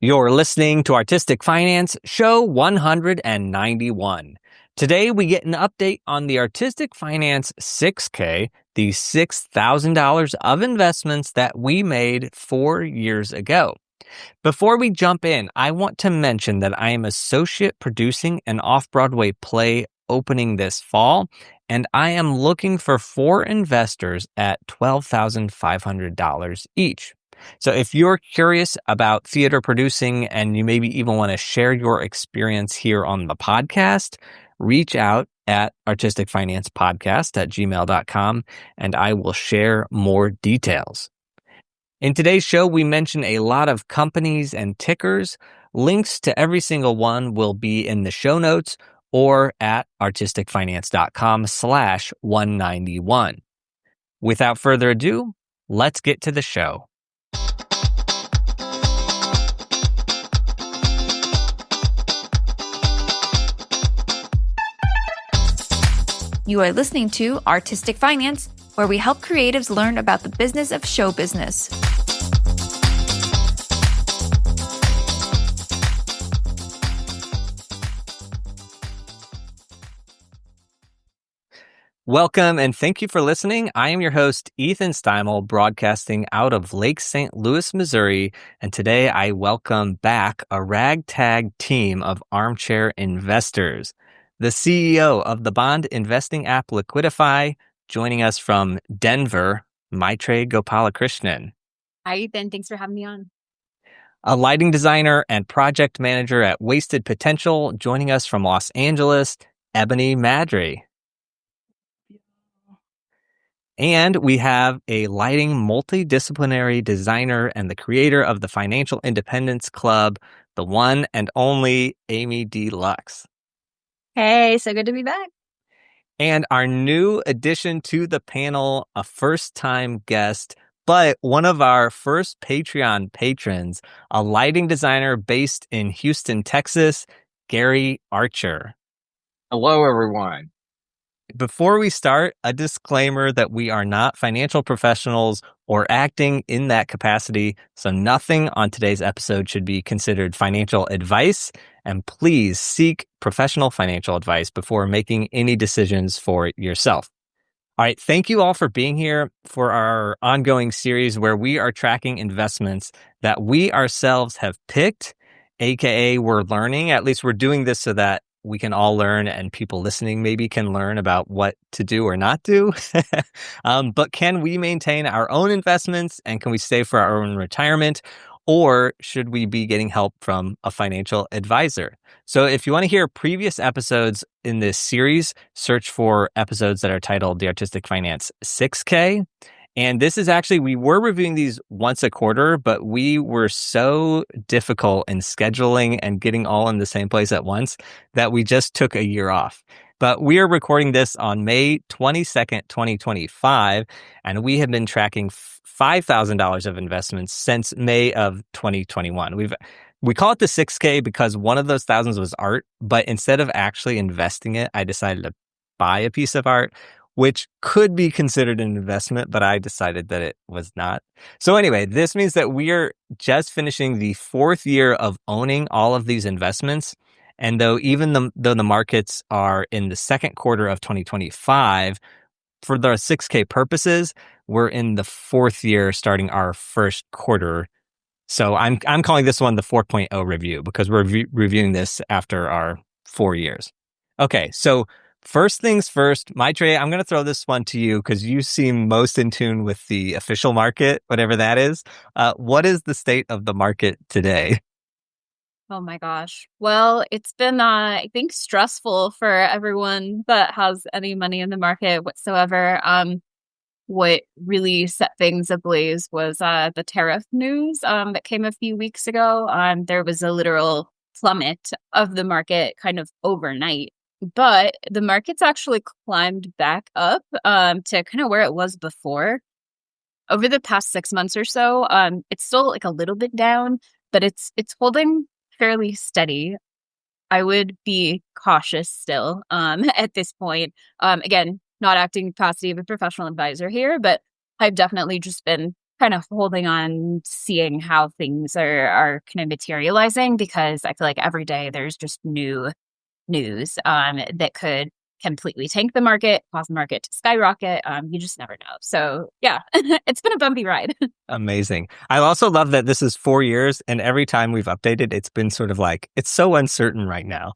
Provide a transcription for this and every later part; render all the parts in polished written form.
You're listening to Artistic Finance, show 191. Today, we get an update on the Artistic Finance 6K, the $6,000 of investments that we made 4 years ago. Before we jump in, I want to mention that I am associate producing an off-Broadway play opening this fall, and I am looking for 4 investors at $12,500 each. So if you're curious about theater producing and you maybe even want to share your experience here on the podcast, reach out at artisticfinancepodcast@gmail.com and I will share more details. In today's show, we mention a lot of companies and tickers. Links to every single one will be in the show notes or at artisticfinance.com/191. Without further ado, let's get to the show. You are listening to Artistic Finance, where we help creatives learn about the business of show business. Welcome and thank you for listening. I am your host, Ethan Steimel, broadcasting out of Lake St. Louis, Missouri. And today I welcome back a ragtag team of armchair investors. The CEO of the bond investing app Liquidify, joining us from Denver, Maithreyi Gopalakrishnan. Hi, Ethan. Thanks for having me on. A lighting designer and project manager at Wasted Potential, joining us from Los Angeles, Ebony Madry. And we have a lighting multidisciplinary designer and the creator of the Financial Independence Club, the one and only Amy D Lux. Hey, so good to be back. And our new addition to the panel, a first-time guest, but one of our first Patreon patrons, a lighting designer based in Houston, Texas, Gary Archer. Hello, everyone. Before we start, a disclaimer that we are not financial professionals or acting in that capacity, so nothing on today's episode should be considered financial advice, and please seek professional financial advice before making any decisions for yourself. All right, thank you all for being here for our ongoing series where we are tracking investments that we ourselves have picked, aka we're learning. At least we're doing this so that we can all learn and people listening maybe can learn about what to do or not do. But can we maintain our own investments and can we save for our own retirement? Or should we be getting help from a financial advisor? So if you want to hear previous episodes in this series, search for episodes that are titled The Artistic Finance 6K. And this is actually, we were reviewing these once a quarter, but we were so difficult in scheduling and getting all in the same place at once that we just took a year off. But we are recording this on May 22nd, 2025, and we have been tracking $5,000 of investments since May of 2021. We call it the 6K because one of those thousands was art, but instead of actually investing it, I decided to buy a piece of art, which could be considered an investment, but I decided that it was not. So anyway, this means that we are just finishing the 4th year of owning all of these investments. And though the markets are in the second quarter of 2025, for the 6K purposes, we're in the 4th year starting our first quarter. So I'm calling this one the 4.0 review because we're reviewing this after our 4 years. Okay, so first things first, Maithreyi, I'm going to throw this one to you because you seem most in tune with the official market, whatever that is. What is the state of the market today? Oh my gosh. Well, it's been, I think, stressful for everyone that has any money in the market whatsoever. What really set things ablaze was the tariff news that came a few weeks ago. There was a literal plummet of the market kind of overnight. But the market's actually climbed back up to kind of where it was before. Over the past 6 months or so, it's still like a little bit down, but it's holding fairly steady. I would be cautious still at this point. Again, not acting in capacity of a professional advisor here, but I've definitely just been kind of holding on, seeing how things are kind of materializing, because I feel like every day there's just new news that could completely tank the market, cause the market to skyrocket. You just never know. So yeah, it's been a bumpy ride. Amazing. I also love that this is 4 years, and every time we've updated, it's been sort of like, it's so uncertain right now.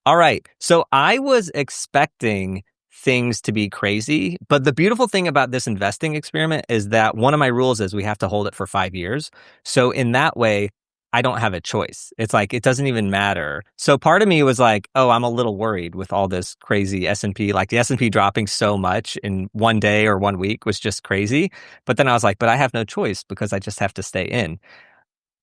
All right. So I was expecting things to be crazy, but the beautiful thing about this investing experiment is that one of my rules is we have to hold it for 5 years. So in that way, I don't have a choice. It's like, it doesn't even matter. So part of me was like, oh, I'm a little worried with all this crazy S&P, like the S&P dropping so much in one day or 1 week was just crazy. But then I was like, but I have no choice because I just have to stay in.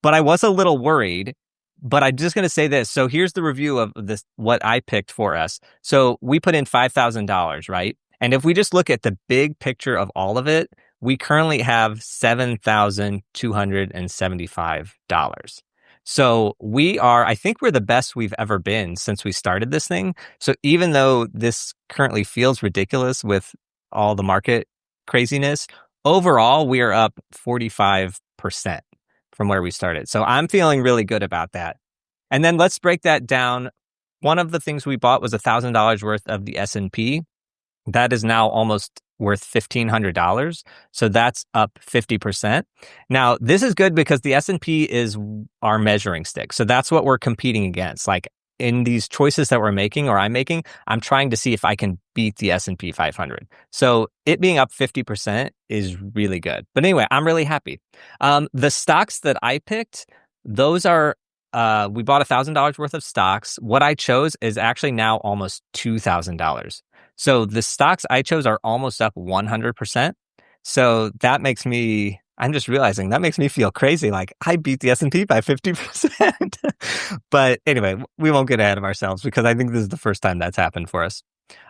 But I was a little worried. But I'm just going to say this. So here's the review of this, what I picked for us. So we put in $5,000, right? And if we just look at the big picture of all of it, we currently have $7,275. So I think we're the best we've ever been since we started this thing. So even though this currently feels ridiculous with all the market craziness, overall, we are up 45% from where we started. So I'm feeling really good about that. And then let's break that down. One of the things we bought was $1,000 worth of the S&P. That is now almost worth $1,500. So that's up 50%. Now, this is good because the S&P is our measuring stick. So that's what we're competing against. Like in these choices that we're making or I'm making, I'm trying to see if I can beat the S&P 500. So it being up 50% is really good. But anyway, I'm really happy. The stocks that I picked, those are, we bought $1,000 worth of stocks. What I chose is actually now almost $2,000. So the stocks I chose are almost up 100%. So that makes me, I'm just realizing that makes me feel crazy. Like I beat the S&P by 50%. But anyway, we won't get ahead of ourselves because I think this is the first time that's happened for us.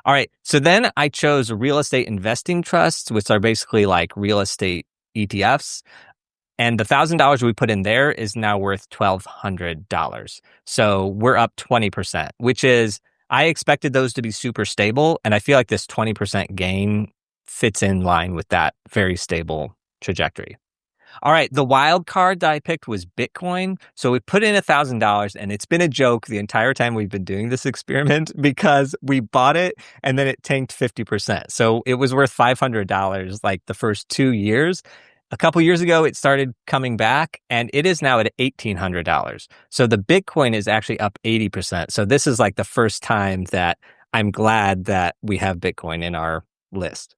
All right. So then I chose real estate investing trusts, which are basically like real estate ETFs. And the $1,000 we put in there is now worth $1,200. So we're up 20%, which is, I expected those to be super stable. And I feel like this 20% gain fits in line with that very stable trajectory. All right. The wild card that I picked was Bitcoin. So we put in $1,000 and it's been a joke the entire time we've been doing this experiment because we bought it and then it tanked 50%. So it was worth $500 like the first 2 years. A couple years ago, it started coming back and it is now at $1,800. So the Bitcoin is actually up 80%. So this is like the first time that I'm glad that we have Bitcoin in our list.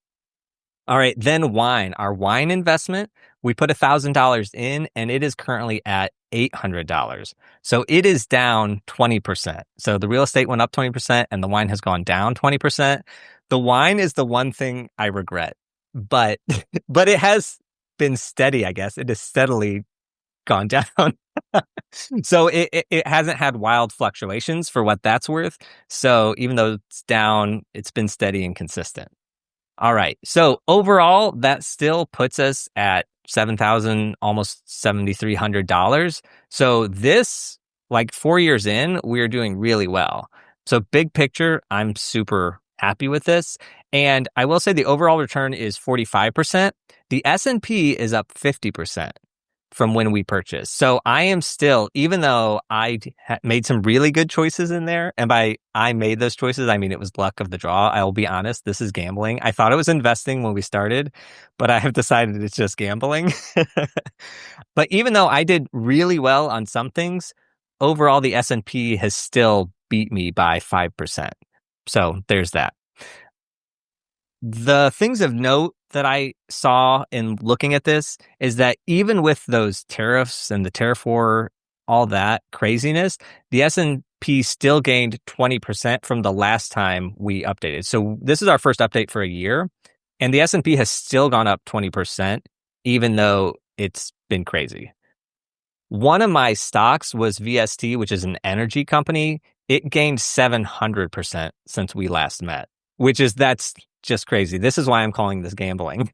All right, then wine. Our wine investment, we put $1,000 in and it is currently at $800. So it is down 20%. So the real estate went up 20% and the wine has gone down 20%. The wine is the one thing I regret, but it has been steady, I guess. It has steadily gone down. So it hasn't had wild fluctuations for what that's worth. So even though it's down, it's been steady and consistent. All right. So overall, that still puts us at $7,000, almost $7,300. So this, like 4 years in, we're doing really well. So big picture, I'm super happy with this. And I will say the overall return is 45%. The S&P is up 50% from when we purchased. So I am still, even though I made some really good choices in there, and by I made those choices, I mean it was luck of the draw. I will be honest, this is gambling. I thought it was investing when we started, but I have decided it's just gambling. But even though I did really well on some things, overall the S&P has still beat me by 5%. So there's that. The things of note that I saw in looking at this is that even with those tariffs and the tariff war, all that craziness, the S&P still gained 20% from the last time we updated. So this is our first update for a year, and the S&P has still gone up 20%, even though it's been crazy. One of my stocks was VST, which is an energy company. It gained 700% since we last met, that's just crazy. This is why I'm calling this gambling.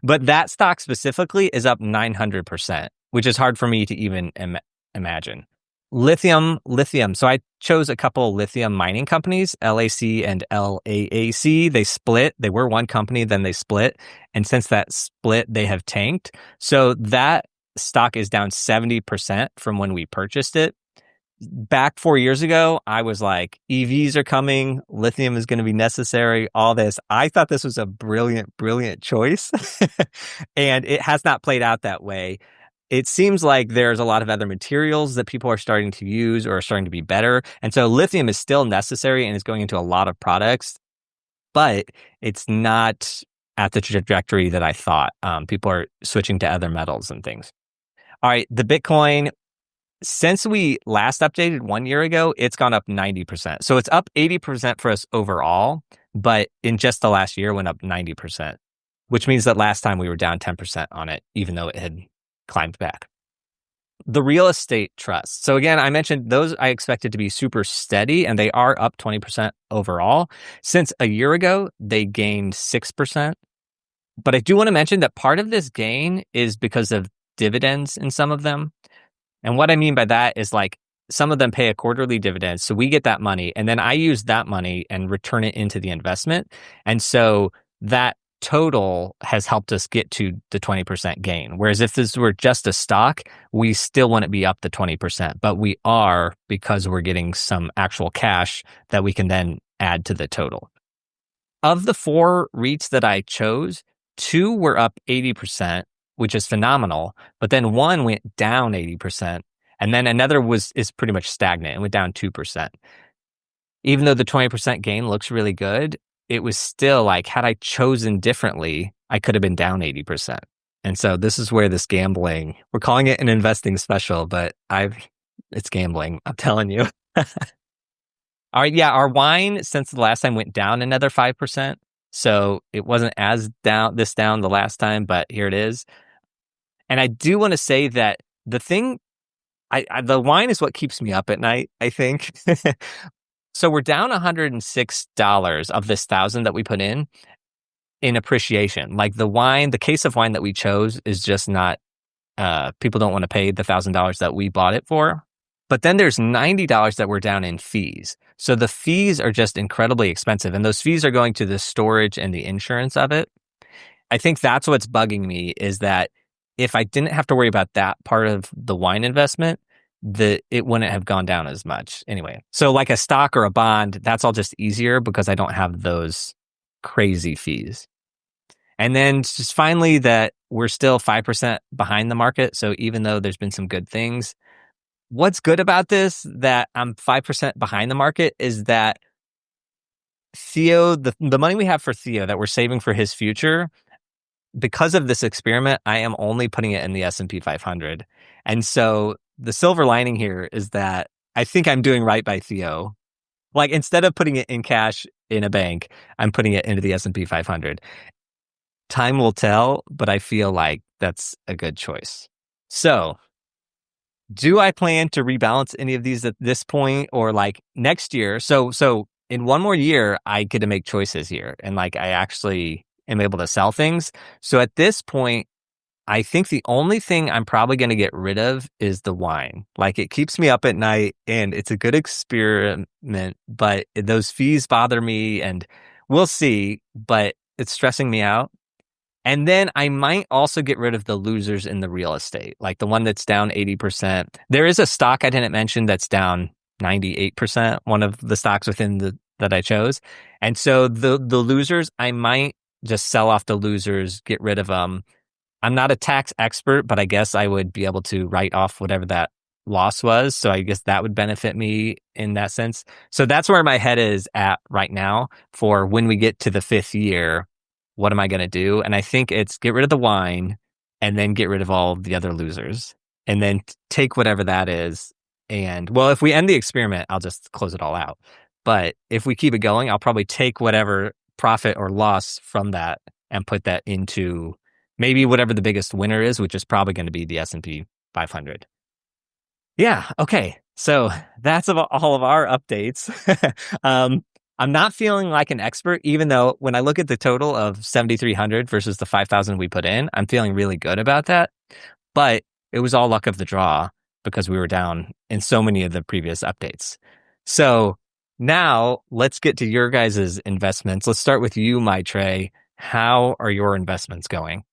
But that stock specifically is up 900%, which is hard for me to even imagine. Lithium. So I chose a couple of lithium mining companies, LAC and LAAC. They split. They were one company, then they split. And since that split, they have tanked. So that stock is down 70% from when we purchased it. Back 4 years ago, I was like, EVs are coming, lithium is going to be necessary, all this. I thought this was a brilliant choice. And it has not played out that way. It seems like there's a lot of other materials that people are starting to use or are starting to be better. And so lithium is still necessary and is going into a lot of products, but it's not at the trajectory that I thought. People are switching to other metals and things. All right, the Bitcoin, since we last updated 1 year ago, it's gone up 90%. So it's up 80% for us overall, but in just the last year went up 90%, which means that last time we were down 10% on it, even though it had climbed back. The real estate trust. So again, I mentioned those I expected to be super steady, and they are up 20% overall. Since a year ago, they gained 6%. But I do want to mention that part of this gain is because of dividends in some of them. And what I mean by that is like some of them pay a quarterly dividend. So we get that money and then I use that money and return it into the investment. And so that total has helped us get to the 20% gain. Whereas if this were just a stock, we still wouldn't be up the 20%, but we are because we're getting some actual cash that we can then add to the total. Of the 4 REITs that I chose, 2 were up 80%. Which is phenomenal. But then one went down 80%. And then another is pretty much stagnant and went down 2%. Even though the 20% gain looks really good, it was still like, had I chosen differently, I could have been down 80%. And so this is where this gambling, we're calling it an investing special, but it's gambling, I'm telling you. All right, yeah, our wine since the last time went down another 5%. So it wasn't as down the last time, but here it is. And I do want to say that the thing, the wine is what keeps me up at night, I think. So we're down $106 of this 1,000 that we put in appreciation. Like the case of wine that we chose is just not, people don't want to pay the $1,000 that we bought it for. But then there's $90 that we're down in fees. So the fees are just incredibly expensive. And those fees are going to the storage and the insurance of it. I think that's what's bugging me is that if I didn't have to worry about that part of the wine investment, it wouldn't have gone down as much anyway. So like a stock or a bond, that's all just easier because I don't have those crazy fees. And then just finally that we're still 5% behind the market. So even though there's been some good things, what's good about this, that I'm 5% behind the market, is that Theo, the money we have for Theo that we're saving for his future, because of this experiment, I am only putting it in the S&P 500. And so the silver lining here is that I think I'm doing right by Theo. Like instead of putting it in cash in a bank, I'm putting it into the S&P 500. Time will tell, but I feel like that's a good choice. So do I plan to rebalance any of these at this point or like next year? So in one more year, I get to make choices here. And like I actually am able to sell things. So at this point, I think the only thing I'm probably going to get rid of is the wine. Like it keeps me up at night and it's a good experiment, but those fees bother me and we'll see, but it's stressing me out. And then I might also get rid of the losers in the real estate, like the one that's down 80%. There is a stock I didn't mention that's down 98%, one of the stocks within that I chose. And so the losers, I might just sell off the losers, get rid of them. I'm not a tax expert, but I guess I would be able to write off whatever that loss was. So I guess that would benefit me in that sense. So that's where my head is at right now for when we get to the 5th year. What am I going to do? And I think it's get rid of the wine and then get rid of all the other losers and then take whatever that is. And well, if we end the experiment, I'll just close it all out. But if we keep it going, I'll probably take whatever profit or loss from that and put that into maybe whatever the biggest winner is, which is probably going to be the S&P 500. Yeah. Okay. So that's all of our updates. I'm not feeling like an expert, even though when I look at the total of 7,300 versus the 5,000 we put in, I'm feeling really good about that. But it was all luck of the draw. because we were down in so many of the previous updates. So now let's get to your guys' investments. Let's start with you, Maithreyi. How are your investments going?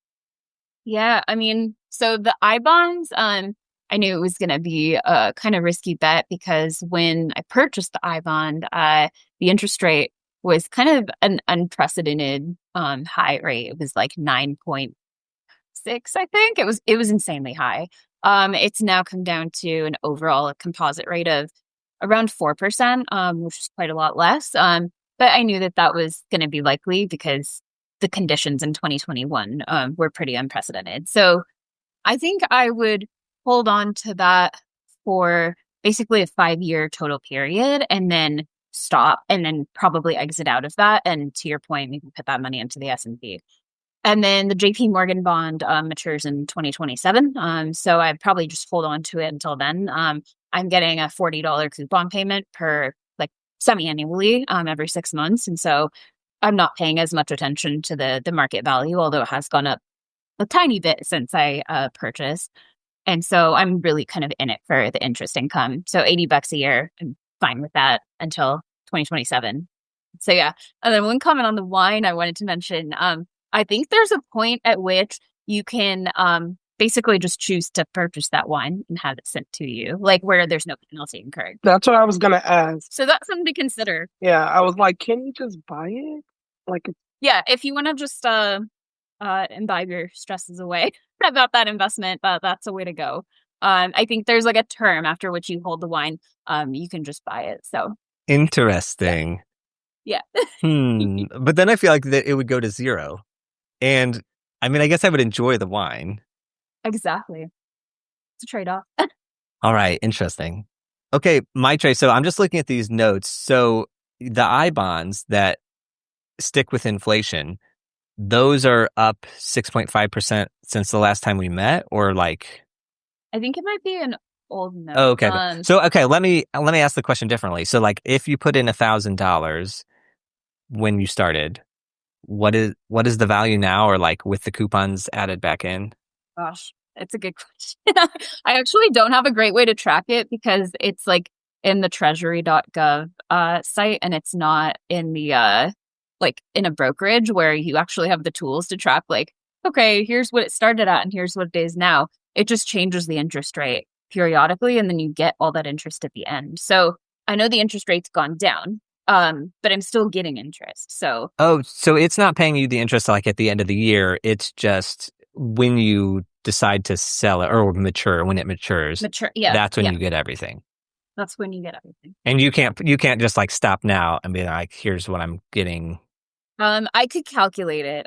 Yeah, I mean, so the I bonds, I knew it was going to be a kind of risky bet because when I purchased the I bond, the interest rate was kind of an unprecedented high rate. It was like 9.6, I think. It was insanely high. It's now come down to an overall composite rate of around 4%, which is quite a lot less. But I knew that was going to be likely because the conditions in 2021 were pretty unprecedented. So I think I would hold on to that for basically a 5-year total period and then stop and then probably exit out of that. And to your point, maybe put that money into the S&P. And then the JP Morgan bond matures in 2027. So I'd probably just hold on to it until then. I'm getting a $40 coupon payment per like semi-annually every 6 months. And so I'm not paying as much attention to the market value, although it has gone up a tiny bit since I purchased. And so I'm really kind of in it for the interest income. So $80 a year, I'm fine with that until 2027. So yeah. And then one comment on the wine I wanted to mention, I think there's a point at which you can basically just choose to purchase that wine and have it sent to you, like where there's no penalty incurred. That's what I was going to ask. So that's something to consider. Yeah, I was like, can you just buy it? Like, yeah, if you want to just imbibe your stresses away about that investment, that's a way to go. I think there's like a term after which you hold the wine. You can just buy it. So interesting. Yeah. But then I feel like that it would go to zero. And I mean, I guess I would enjoy the wine. Exactly. It's a trade-off. All right. Interesting. Okay, Maithreyi. So I'm just looking at these notes. So the I bonds that stick with inflation, those are up 6.5% since the last time we met, or like? I think it might be an old note. Oh, okay. Let me ask the question differently. So like if you put in $1,000 when you started, what is the value now, or like with the coupons added back in? Gosh, it's a good question. I actually don't have a great way to track it because it's like in the treasury.gov site, and it's not in the like in a brokerage where you actually have the tools to track like, okay, here's what it started at and here's what it is now. It just changes the interest rate periodically, and then you get all that interest at the end. So I know the interest rate's gone down, but I'm still getting interest. So so it's not paying you the interest like at the end of the year. It's just when you decide to sell it or mature, when it matures. Yeah, that's when you get everything. That's when you get everything. And you can't just like stop now and be like, here's what I'm getting. I could calculate it.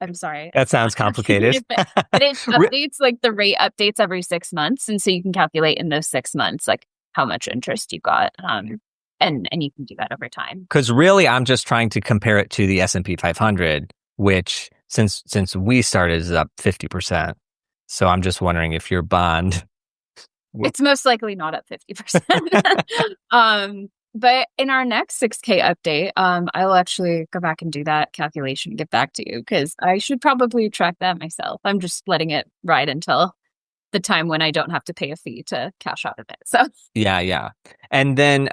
I'm sorry. That sounds complicated. but it updates, like the rate updates every 6 months. And so you can calculate in those 6 months, like how much interest you got. And you can do that over time. Because really, I'm just trying to compare it to the S&P 500, which since we started is up 50%. So I'm just wondering if your bond... It's most likely not up 50%. But in our next 6K update, I will actually go back and do that calculation and get back to you because I should probably track that myself. I'm just letting it ride until the time when I don't have to pay a fee to cash out of it. So yeah. And then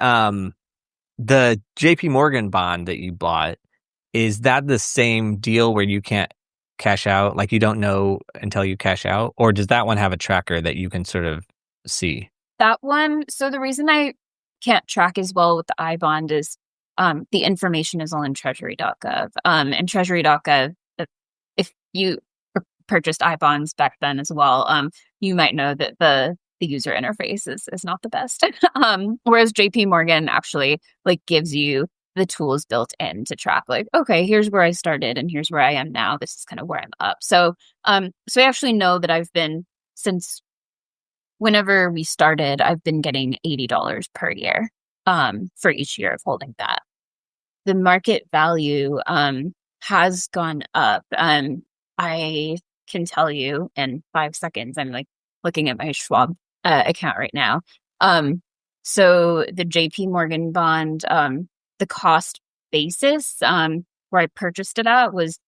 the JP Morgan bond that you bought, is that the same deal where you can't cash out? Like you don't know until you cash out? Or does that one have a tracker that you can sort of see? That one, so the reason I can't track as well with the I bond is the information is all in treasury.gov. And treasury.gov, if you purchased I bonds back then as well, you might know that the user interface is not the best. Whereas JP Morgan actually like gives you the tools built in to track like, okay, here's where I started and here's where I am now. This is kind of where I'm up. So I actually know that I've been, since whenever we started, I've been getting $80 per year for each year of holding that. The market value has gone up. I can tell you in 5 seconds, I'm like looking at my Schwab account right now. So the JP Morgan bond, the cost basis where I purchased it at was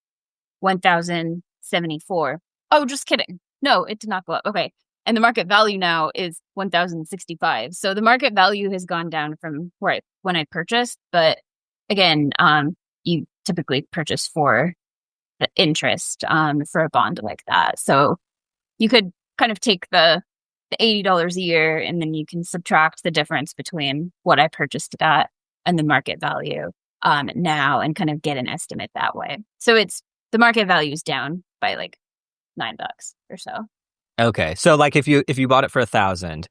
$1,074. Oh, just kidding. No, it did not go up. Okay. And the market value now is 1,065. So the market value has gone down from when I purchased. But again, you typically purchase for the interest for a bond like that. So you could kind of take the $80 a year, and then you can subtract the difference between what I purchased it at and the market value now, and kind of get an estimate that way. So the market value is down by like $9 or so. Okay. So like if you bought it for 1,000,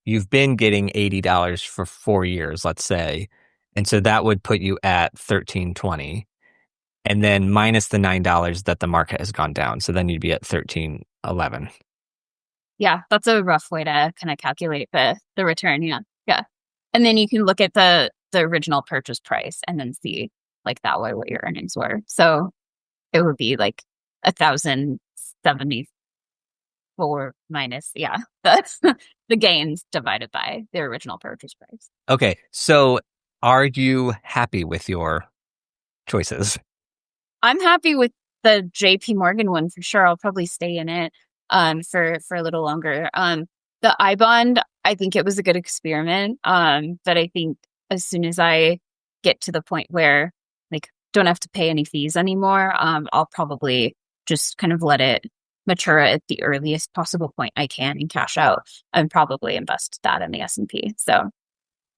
you've been getting $80 for 4 years, let's say. And so that would put you at 1,320. And then minus the $9 that the market has gone down. So then you'd be at 1,311. Yeah, that's a rough way to kind of calculate the return. Yeah. Yeah. And then you can look at the original purchase price and then see like that way what your earnings were. So it would be like 1,074 minus, that's the gains divided by the original purchase price. Okay. So are you happy with your choices? I'm happy with the JP Morgan one for sure. I'll probably stay in it for a little longer. The iBond, I think it was a good experiment. But I think as soon as I get to the point where like don't have to pay any fees anymore, I'll probably just kind of let it mature at the earliest possible point I can and cash out, and probably invest that in the S&P. So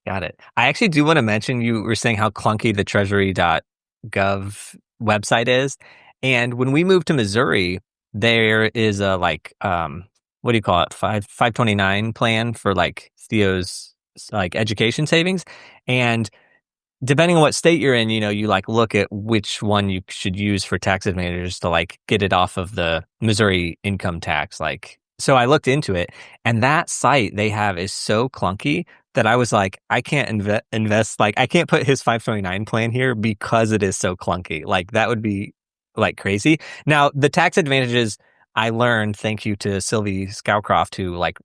got it. I actually do want to mention, you were saying how clunky the treasury.gov website is. And when we moved to Missouri, there is a like what do you call it, 529 plan for like Theo's like education savings. And depending on what state you're in, you like look at which one you should use for tax advantages to like get it off of the Missouri income tax. Like, so I looked into it, and that site they have is so clunky that I was like, I can't invest. Like, I can't put his 529 plan here because it is so clunky. Like, that would be like crazy. Now, the tax advantages I learned, thank you to Sylvie Scowcroft, who like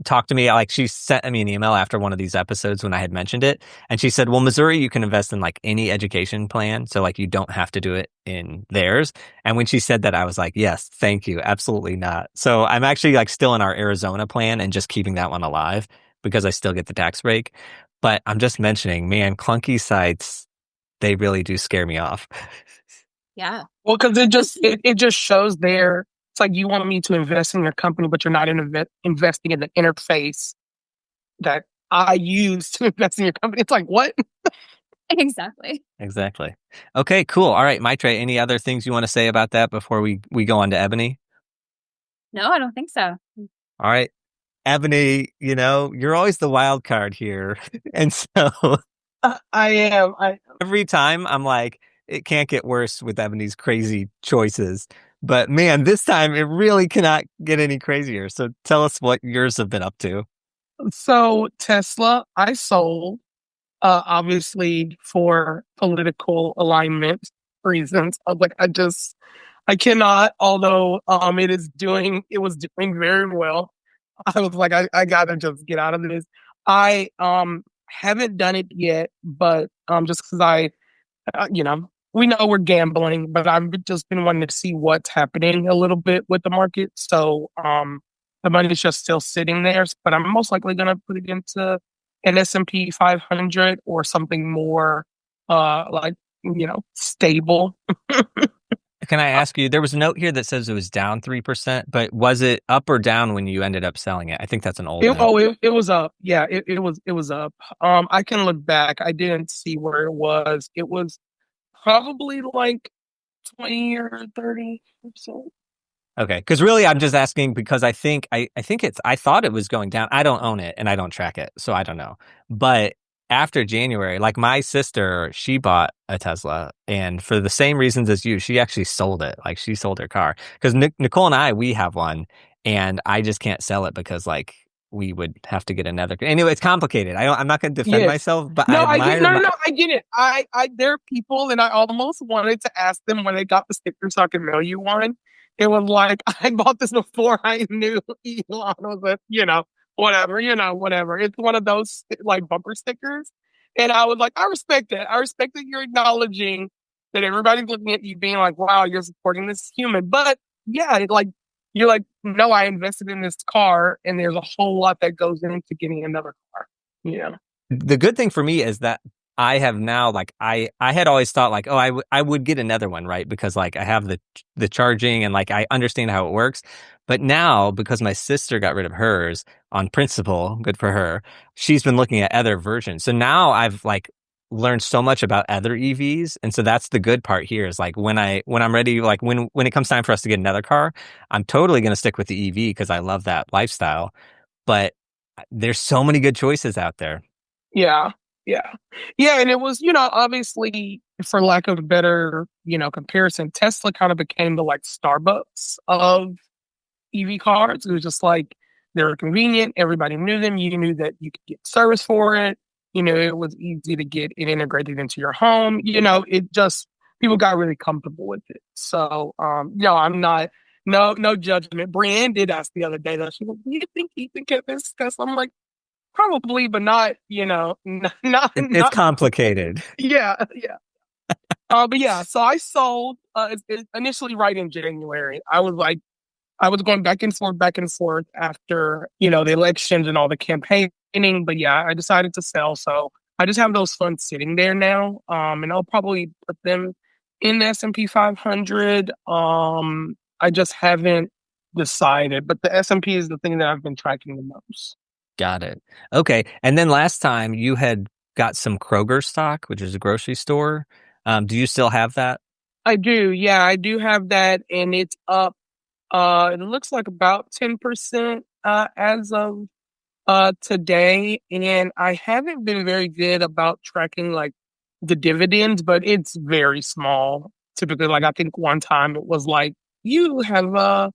talked to me. Like, she sent me an email after one of these episodes when I had mentioned it. And she said, well, Missouri, you can invest in like any education plan. So like, you don't have to do it in theirs. And when she said that, I was like, yes, thank you. Absolutely not. So I'm actually like still in our Arizona plan and just keeping that one alive because I still get the tax break. But I'm just mentioning, man, clunky sites, they really do scare me off. yeah. Well, because it just shows there. It's like you want me to invest in your company, but you're not investing in the interface that I use to invest in your company. It's like, what? Exactly. Okay, cool. All right, Maithreyi, any other things you want to say about that before we go on to Ebony? No, I don't think so. All right. Ebony, you're always the wild card here. And so I am. Every time I'm like, it can't get worse with Ebony's crazy choices. But man, this time it really cannot get any crazier. So tell us what yours have been up to. So Tesla, I sold, obviously for political alignment reasons. Like I cannot, although it was doing very well. I was like, I gotta just get out of this. I haven't done it yet, but just because we know we're gambling, but I've just been wanting to see what's happening a little bit with the market. So the money's just still sitting there, but I'm most likely gonna put it into an S&P 500 or something more stable. Can I ask you, there was a note here that says it was down 3%, but was it up or down when you ended up selling it? I think that's an old note. It was up. Yeah, it was up. I can look back. I didn't see where it was. It was probably like 20 or 30%. Okay, because really I'm just asking because I thought it was going down. I don't own it and I don't track it, so I don't know. But after January, like my sister, she bought a Tesla, and for the same reasons as you, she actually sold it. Like, she sold her car because Nicole and I, we have one, and I just can't sell it because like we would have to get another. Anyway, it's complicated. I'm not going to defend myself, but I get it. I there are people, and I almost wanted to ask them when they got the sticker so I could mail you one. It was like, I bought this before I knew Elon was whatever. It's one of those like bumper stickers. And I was like, I respect that. I respect that you're acknowledging that everybody's looking at you being like, wow, you're supporting this human. But yeah, you're like, no, I invested in this car, and there's a whole lot that goes into getting another car. Yeah. The good thing for me is that I have now, like, I had always thought like, oh, I would get another one, right? Because like I have the charging and like I understand how it works. But now, because my sister got rid of hers on principle, good for her, she's been looking at other versions. So now I've like learned so much about other EVs. And so that's the good part here is like when I'm ready, like when it comes time for us to get another car, I'm totally going to stick with the EV because I love that lifestyle. But there's so many good choices out there. Yeah. Yeah. Yeah. And it was, obviously, for lack of a better, comparison, Tesla kind of became the like Starbucks of EV cars. It was just like they were convenient. Everybody knew them. You knew that you could get service for it. It was easy to get it integrated into your home. It just, people got really comfortable with it. So, I'm not, no judgment. Brienne did ask the other day that she was, do you think Ethan can this Tesla? I'm like, probably, but not, not. It's complicated. Yeah, yeah. But yeah, so I sold initially right in January. I was going back and forth after, the elections and all the campaigning. But yeah, I decided to sell. So I just have those funds sitting there now. And I'll probably put them in the S&P 500. I just haven't decided, but the S&P is the thing that I've been tracking the most. Got it. Okay. And then last time you had got some Kroger stock, which is a grocery store. Do you still have that? I do. Yeah, I do have that. And it's up. It looks like about 10% as of today. And I haven't been very good about tracking like the dividends, but it's very small. Typically, like I think one time it was like, you have $1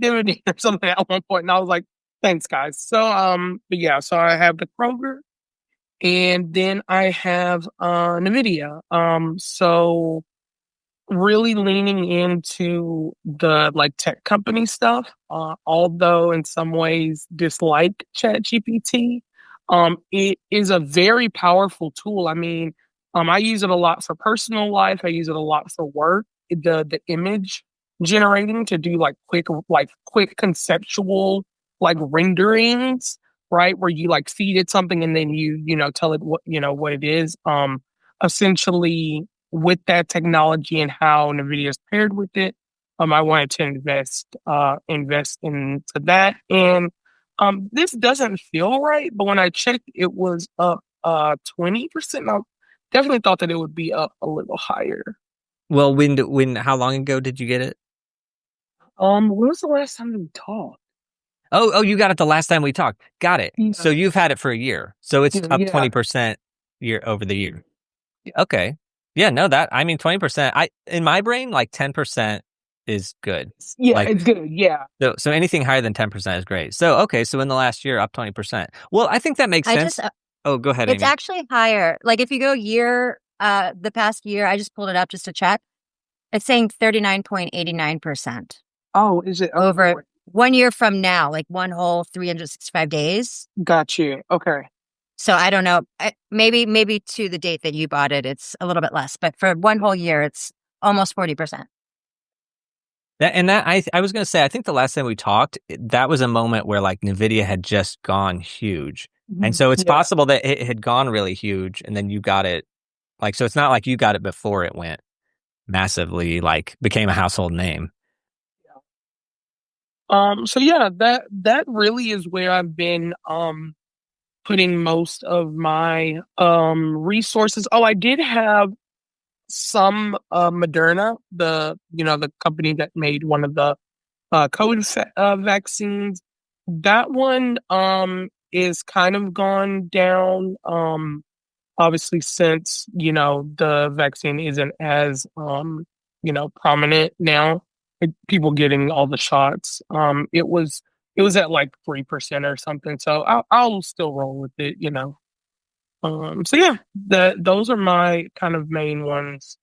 dividend or something at one point. And I was like, thanks, guys. So, but yeah, so I have the Kroger, and then I have Nvidia. So really leaning into the like tech company stuff. Although in some ways dislike ChatGPT. It is a very powerful tool. I mean, I use it a lot for personal life. I use it a lot for work. The image generating to do like quick conceptual like renderings, right? Where you like feed it something and then you tell it what it is. Essentially with that technology and how Nvidia is paired with it, I wanted to invest into that. And this doesn't feel right, but when I checked, it was up 20%. I definitely thought that it would be up a little higher. Well, how long ago did you get it? When was the last time we talked? Oh, you got it the last time we talked. Got it. Yeah. So you've had it for a year. So it's up 20% year over the year. Okay. Yeah, no, 20%. In my brain, like 10% is good. Yeah, like, it's good. Yeah. So anything higher than 10% is great. So, okay. So in the last year, up 20%. Well, I think that makes sense. Go ahead, It's Amy. actually higher. Like if you go the past year, I just pulled it up just to check. It's saying 39.89%. Oh, is it? Over 1 year from now, like one whole 365 days. Got you. Okay. So I don't know. Maybe to the date that you bought it, it's a little bit less. But for one whole year, it's almost 40%. I was going to say, I think the last time we talked, that was a moment where like Nvidia had just gone huge. And so it's possible that it had gone really huge and then you got it. Like, so it's not like you got it before it went massively, like became a household name. So yeah, that really is where I've been putting most of my resources. Oh, I did have some Moderna, the company that made one of the COVID vaccines. That one is kind of gone down. Obviously, since the vaccine isn't as prominent now, people getting all the shots. It was at like 3% or something. So I'll still roll with it, So yeah, those are my kind of main ones.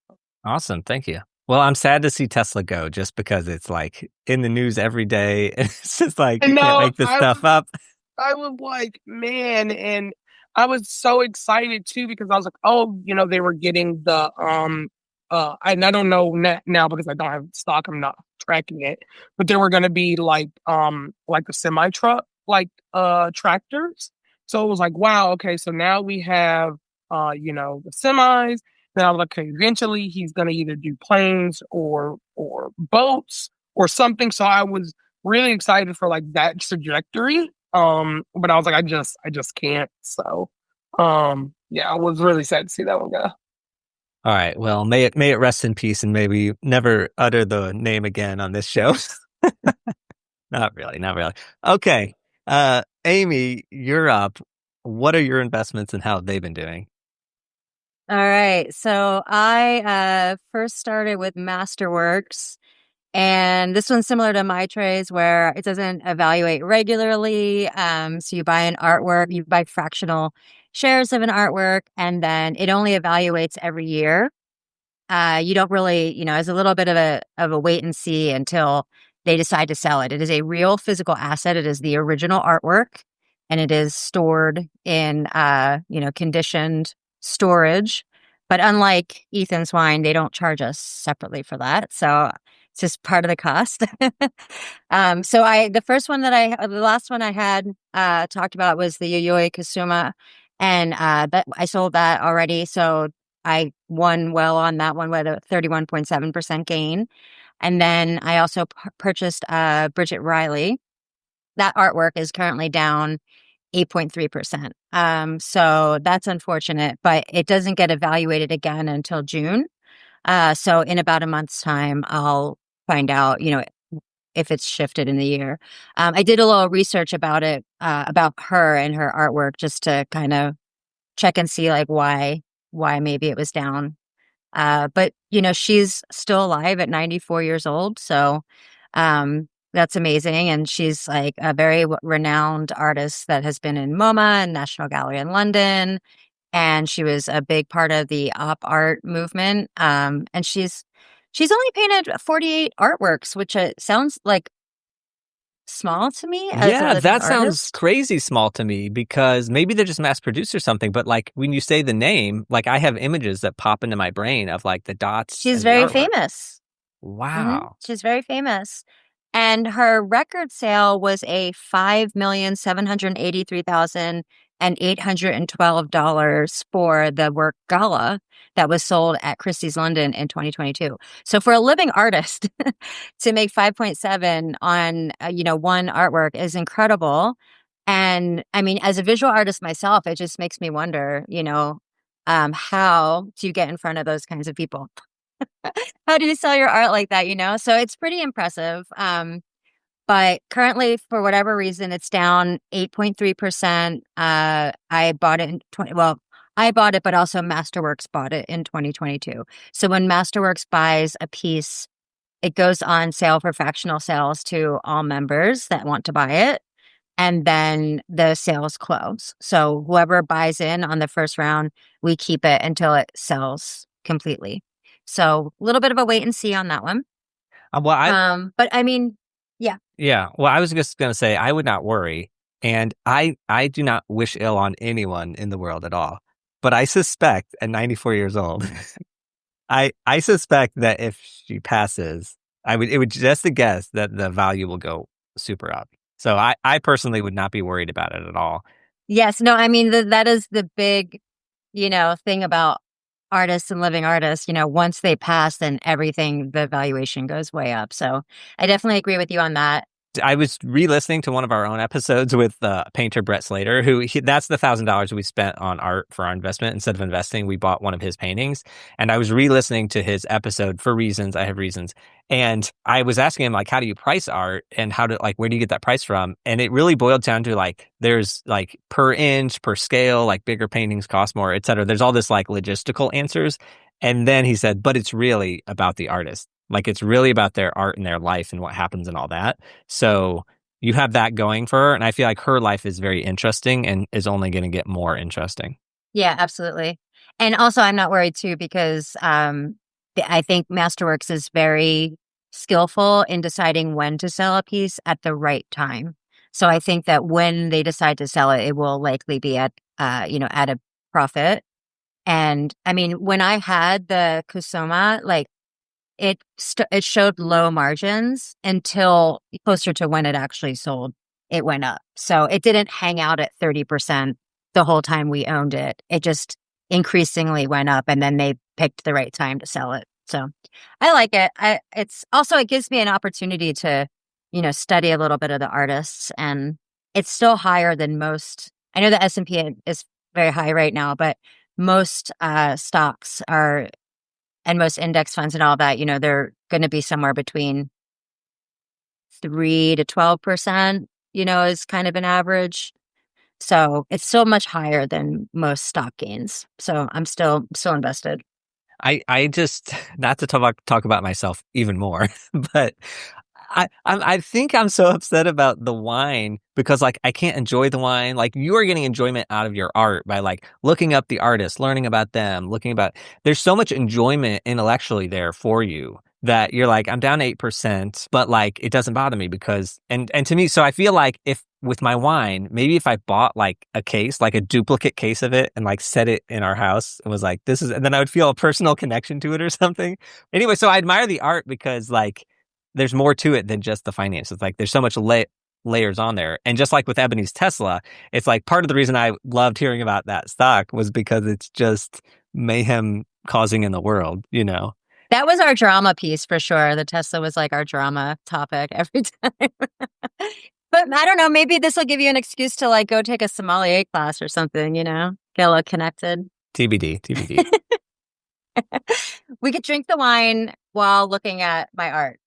Awesome. Thank you. Well, I'm sad to see Tesla go just because it's like in the news every day. It's just like, you can't make this stuff up. I was like, man, and I was so excited too because I was like, oh, they were getting the and I don't know now because I don't have stock, I'm not tracking it, but there were going to be like the semi truck, tractors. So it was like, wow, okay, so now we have, the semis. Then I was like, okay, eventually he's going to either do planes or boats or something. So I was really excited for like that trajectory. But I was like, I just can't. So, yeah, I was really sad to see that one go. All right. Well, may it rest in peace, and may we never utter the name again on this show. Not really. Okay. Amy, you're up. What are your investments and how have they been doing? All right. So I first started with Masterworks. And this one's similar to Maitreyi's, where it doesn't evaluate regularly. So you buy an artwork, you buy fractional shares of an artwork, and then it only evaluates every year. You don't really, it's a little bit of a wait and see until they decide to sell it. It is a real physical asset. It is the original artwork, and it is stored in, conditioned storage. But unlike Ethan's wine, they don't charge us separately for that. So it's just part of the cost. The last one I had talked about was the Yayoi Kusuma, and but I sold that already. So I won well on that one with a 31.7% gain. And then I also purchased Bridget Riley. That artwork is currently down 8.3%. So that's unfortunate, but it doesn't get evaluated again until June. So in about a month's time, I'll find out, if it's shifted in the year. I did a little research about it, about her and her artwork, just to kind of check and see like why maybe it was down. But she's still alive at 94 years old. So, that's amazing. And she's like a very renowned artist that has been in MoMA and National Gallery in London. And she was a big part of the op art movement. And she's only painted 48 artworks, which sounds like small to me. Yeah, that sounds crazy small to me, because maybe they're just mass produced or something. But like when you say the name, like I have images that pop into my brain of like the dots. She's very famous. Wow. Mm-hmm. She's very famous. And her record sale was a $5,783,812 for the work Gala that was sold at Christie's London in 2022. So for a living artist to make 5.7 on one artwork is incredible. And I mean, as a visual artist myself, it just makes me wonder, how do you get in front of those kinds of people? How do you sell your art like that, So it's pretty impressive. But currently, for whatever reason, it's down 8.3%. I bought it I bought it, but also Masterworks bought it in 2022. So when Masterworks buys a piece, it goes on sale for fractional sales to all members that want to buy it. And then the sales close. So whoever buys in on the first round, we keep it until it sells completely. So a little bit of a wait and see on that one. But I mean, yeah. Yeah. Well, I was just going to say, I would not worry. And I do not wish ill on anyone in the world at all. But I suspect at 94 years old, I suspect that if she passes, it would just a guess that the value will go super up. So I personally would not be worried about it at all. Yes. No, I mean, that is the big, thing about artists and living artists. Once they pass, then the valuation goes way up. So I definitely agree with you on that. I was re-listening to one of our own episodes with painter Bret Slater, that's the $1,000 we spent on art for our investment. Instead of investing, we bought one of his paintings. And I was re-listening to his episode for reasons. I have reasons. And I was asking him, like, how do you price art and where do you get that price from? And it really boiled down to like, there's like per inch, per scale, like bigger paintings cost more, et cetera. There's all this like logistical answers. And then he said, but it's really about the artist. Like, it's really about their art and their life and what happens and all that. So you have that going for her. And I feel like her life is very interesting and is only going to get more interesting. Yeah, absolutely. And also, I'm not worried too, because I think Masterworks is very skillful in deciding when to sell a piece at the right time. So I think that when they decide to sell it, it will likely be at a profit. And I mean, when I had the Kusoma, like it showed low margins until closer to when it actually sold. It went up. So it didn't hang out at 30% the whole time we owned it. It just increasingly went up, and then they picked the right time to sell it. So I like it. It gives me an opportunity to, study a little bit of the artists, and it's still higher than most. I know the S&P is very high right now, but most stocks are, and most index funds and all that, they're going to be somewhere between 3 to 12%, is kind of an average. So it's still much higher than most stock gains. So I'm still invested. I just, not to talk about myself even more, but I think I'm so upset about the wine because like I can't enjoy the wine. Like you are getting enjoyment out of your art by like looking up the artist, learning about them, there's so much enjoyment intellectually there for you that you're like, I'm down 8%, but like it doesn't bother me because, and to me, so I feel like if with my wine, maybe if I bought like a case, like a duplicate case of it and like set it in our house and was like, and then I would feel a personal connection to it or something. Anyway, so I admire the art because like, there's more to it than just the finances. Like there's so much layers on there. And just like with Ebony's Tesla, it's like part of the reason I loved hearing about that stock was because it's just mayhem causing in the world, That was our drama piece for sure. The Tesla was like our drama topic every time. But I don't know, maybe this will give you an excuse to like go take a sommelier class or something, get a little connected. TBD. We could drink the wine while looking at my art.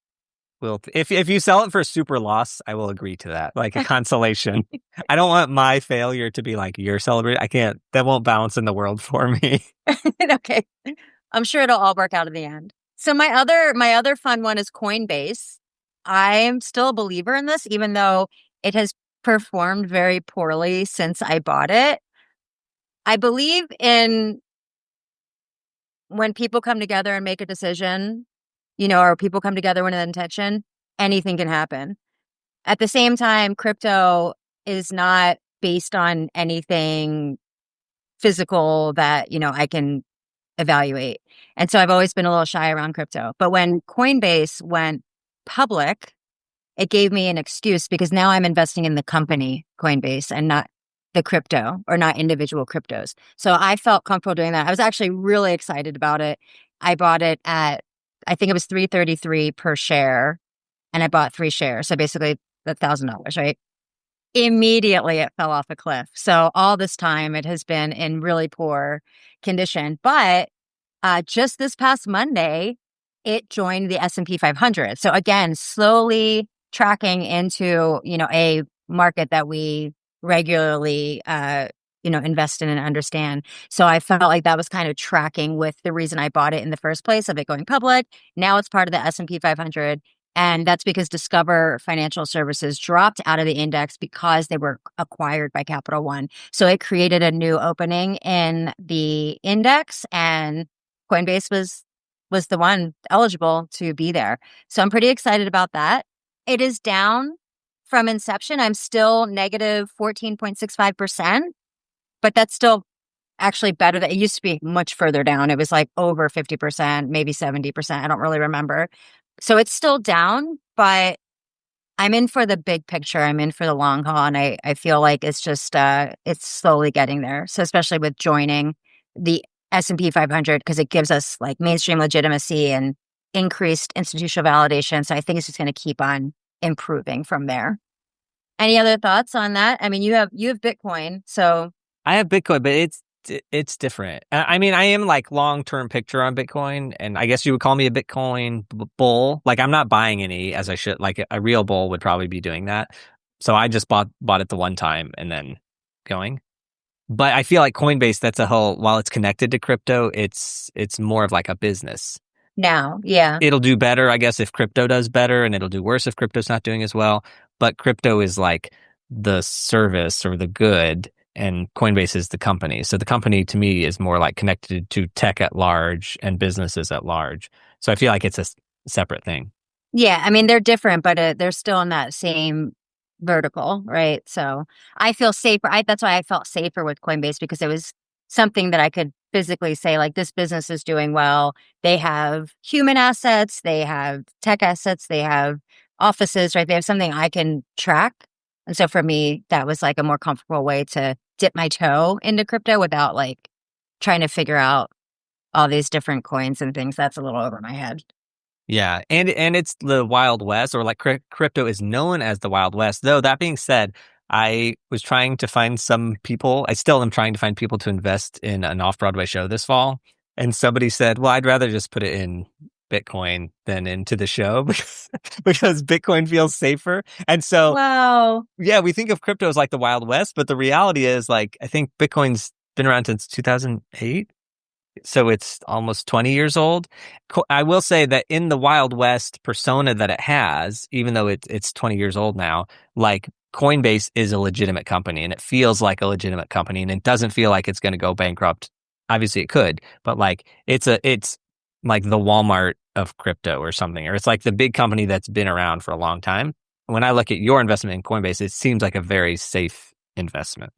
Well, if you sell it for super loss, I will agree to that. Like a consolation. I don't want my failure to be like your celebration. That won't balance in the world for me. Okay. I'm sure it'll all work out in the end. So my other fun one is Coinbase. I'm still a believer in this, even though it has performed very poorly since I bought it. I believe in when people come together and make a decision, or people come together with an intention, anything can happen. At the same time, crypto is not based on anything physical that, I can evaluate. And so I've always been a little shy around crypto. But when Coinbase went public, it gave me an excuse because now I'm investing in the company Coinbase and not the crypto or not individual cryptos. So I felt comfortable doing that. I was actually really excited about it. I bought it at, I think it was $333 per share, and I bought 3 shares. So basically $1,000, right? Immediately it fell off a cliff. So all this time it has been in really poor condition. But just this past Monday, it joined the S&P 500. So again, slowly tracking into, a market that we regularly, invest in and understand. So I felt like that was kind of tracking with the reason I bought it in the first place of it going public. Now it's part of the S&P 500. And that's because Discover Financial Services dropped out of the index because they were acquired by Capital One. So it created a new opening in the index, and Coinbase was the one eligible to be there. So I'm pretty excited about that. It is down from inception. I'm still negative 14.65%, but that's still actually better than it used to be. Much further down. It was like over 50%, maybe 70%. I don't really remember. So it's still down, but I'm in for the big picture. I'm in for the long haul. And I feel like it's just, it's slowly getting there. So especially with joining the S&P 500, because it gives us like mainstream legitimacy and increased institutional validation. So I think it's just going to keep on improving from there. Any other thoughts on that? I mean, you have Bitcoin, so. I have Bitcoin, but it's different. I mean, I am like long-term picture on Bitcoin, and I guess you would call me a Bitcoin bull. Like I'm not buying any as I should. Like a real bull would probably be doing that. So I just bought it the one time and then going. But I feel like Coinbase, that's a whole, while it's connected to crypto, it's more of like a business. Now, yeah. It'll do better, I guess, if crypto does better, and it'll do worse if crypto's not doing as well. But crypto is like the service or the good, and Coinbase is the company. So the company to me is more like connected to tech at large and businesses at large. So I feel like it's a separate thing. Yeah, I mean, they're different, but they're still in that same vertical, right? So I feel safer. That's why I felt safer with Coinbase, because it was something that I could physically say, like, this business is doing well. They have human assets, they have tech assets, they have offices, right? They have something I can track. And so for me, that was like a more comfortable way to dip my toe into crypto without like trying to figure out all these different coins and things. That's a little over my head. Yeah, and it's the Wild West, or like crypto is known as the Wild West. Though that being said, I was trying to find some people. I still am trying to find people to invest in an off-Broadway show this fall. And somebody said, "Well, I'd rather just put it in Bitcoin than into the show because Bitcoin feels safer." And so, Wow. yeah, we think of crypto as like the Wild West, but the reality is, like, I think Bitcoin's been around since 2008. So it's almost 20 years old. I will say that in the Wild West persona that it has, even though it's 20 years old now, like Coinbase is a legitimate company and it feels like a legitimate company and it doesn't feel like it's going to go bankrupt. Obviously it could, but like it's like the Walmart of crypto or something, or it's like the big company that's been around for a long time. When I look at your investment in Coinbase, it seems like a very safe investment.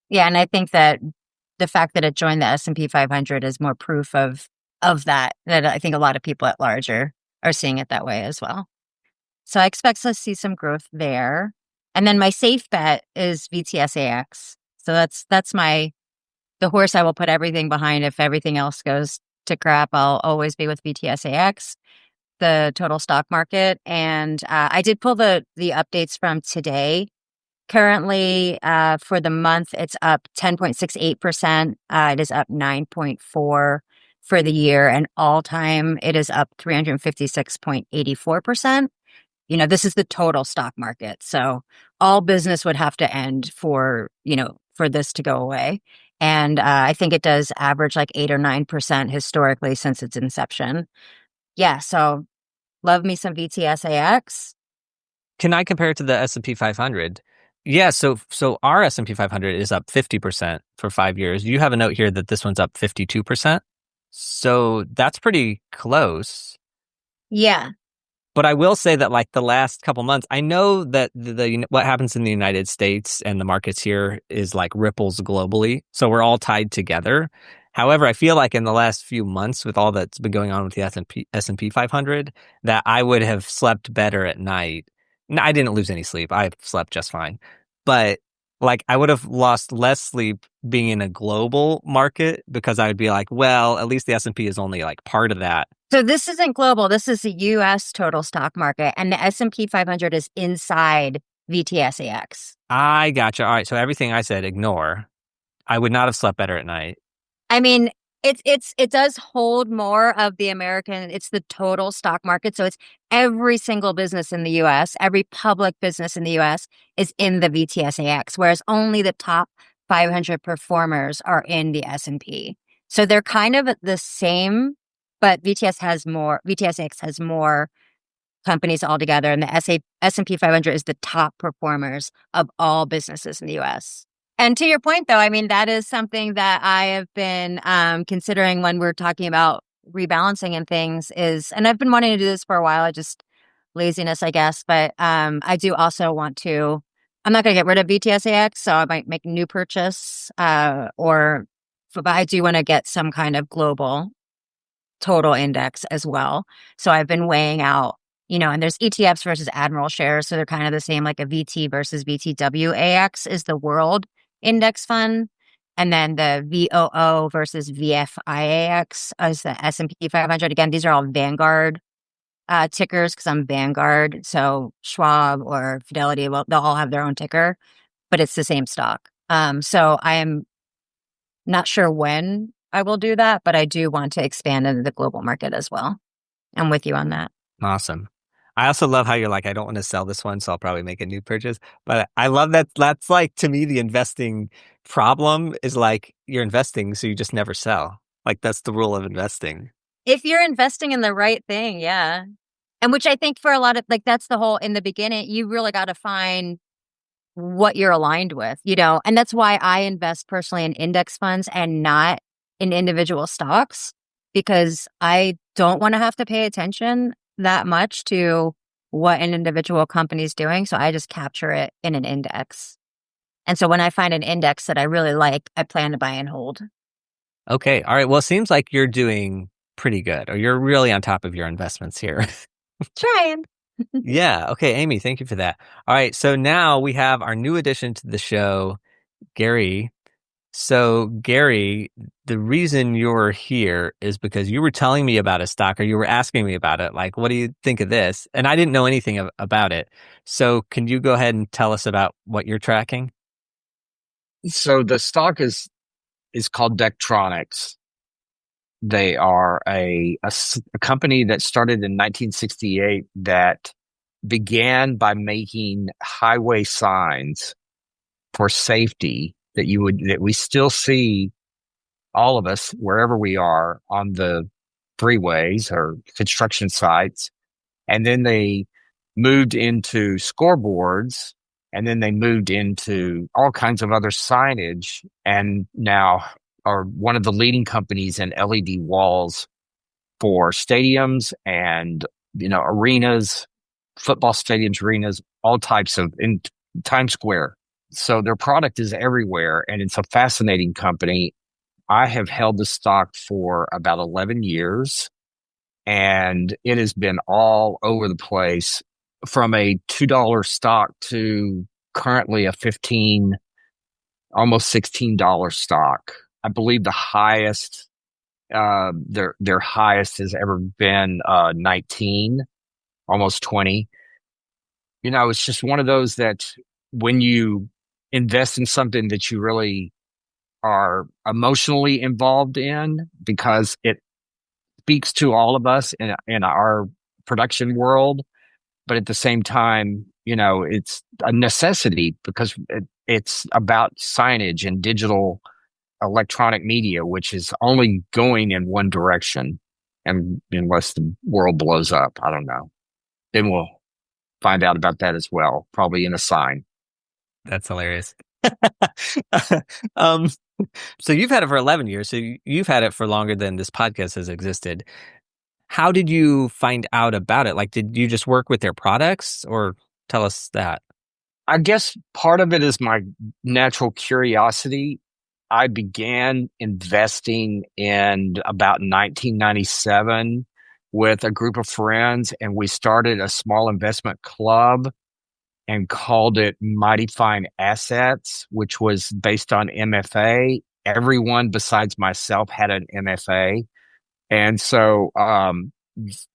Yeah, and I think that the fact that it joined the S&P 500 is more proof of that I think a lot of people at large are seeing it that way as well. So I expect to see some growth there. And then my safe bet is VTSAX. So that's the horse I will put everything behind. If everything else goes to crap, I'll always be with VTSAX, the total stock market. And I did pull the updates from today. Currently, for the month, it's up 10.68%. It is up 9.4% for the year, and all time it is up 356.84%. You know, this is the total stock market. So all business would have to end for this to go away. And I think it does average like 8 or 9% historically since its inception. Yeah. So love me some VTSAX. Can I compare it to the S&P 500? Yeah, so our S&P 500 is up 50% for 5 years. You have a note here that this one's up 52%. So that's pretty close. Yeah. But I will say that like the last couple months, I know that the what happens in the United States and the markets here is like ripples globally. So we're all tied together. However, I feel like in the last few months with all that's been going on with the S&P 500, that I would have slept better at night. No, I didn't lose any sleep. I slept just fine. But like I would have lost less sleep being in a global market because I would be like, well, at least the S&P is only like part of that. So this isn't global. This is the U.S. total stock market, and the S&P 500 is inside VTSAX. I gotcha. All right. So everything I said, ignore. I would not have slept better at night. I mean, it does hold more of the American. It's the total stock market. So it's every single business in the U.S., every public business in the U.S. is in the VTSAX, whereas only the top 500 performers are in the S&P. So they're kind of the same, but VTSAX has more companies altogether, and the S&P 500 is the top performers of all businesses in the U.S. And to your point, though, I mean, that is something that I have been considering when we're talking about rebalancing and things and I've been wanting to do this for a while, just laziness, I guess. But I do also want to, I'm not going to get rid of VTSAX, so I might make a new purchase but I do want to get some kind of global total index as well. So I've been weighing out, and there's ETFs versus Admiral shares. So they're kind of the same, like a VT versus VTWAX is the world index fund. And then the VOO versus VFIAX is the S&P 500. Again, these are all Vanguard tickers because I'm Vanguard. So Schwab or Fidelity, well, they'll all have their own ticker, but it's the same stock. So I am not sure when I will do that, but I do want to expand into the global market as well. I'm with you on that. Awesome. I also love how you're like, I don't want to sell this one, so I'll probably make a new purchase. But I love that. That's like, to me, the investing problem is like you're investing, so you just never sell. Like that's the rule of investing. If you're investing in the right thing, yeah. And which I think for a lot of, like, that's the whole, in the beginning, you really got to find what you're aligned with, and that's why I invest personally in index funds and not in individual stocks, because I don't want to have to pay attention that much to what an individual company is doing. So I just capture it in an index. And so when I find an index that I really like, I plan to buy and hold. Okay. All right. Well, it seems like you're doing pretty good, or you're really on top of your investments here. Trying. Yeah. Okay, Amy, thank you for that. All right. So now we have our new addition to the show, Gary. So, Gary, the reason you're here is because you were telling me about a stock, or you were asking me about it. Like, what do you think of this? And I didn't know anything about it. So, can you go ahead and tell us about what you're tracking? So the stock is called Daktronics. They are a company that started in 1968 that began by making highway signs for safety that we still see, all of us, wherever we are on the freeways or construction sites. And then they moved into scoreboards, and then they moved into all kinds of other signage, and now are one of the leading companies in LED walls for stadiums and, arenas, football stadiums, arenas, all types of, in Times Square. So their product is everywhere, and it's a fascinating company. I have held the stock for about 11 years, and it has been all over the place, from a $2 stock to currently a $15, almost $16 stock. I believe the highest, their highest has ever been 19, almost 20. It's just one of those that when you invest in something that you really are emotionally involved in, because it speaks to all of us in our production world, but at the same time, it's a necessity because it's about signage and digital electronic media, which is only going in one direction. And unless the world blows up, I don't know. Then we'll find out about that as well, probably in a sign. That's hilarious. So you've had it for 11 years. So you've had it for longer than this podcast has existed. How did you find out about it? Like, did you just work with their products, or tell us that? I guess part of it is my natural curiosity. I began investing in about 1997 with a group of friends, and we started a small investment club and called it Mighty Fine Assets, which was based on MFA. Everyone besides myself had an MFA. And so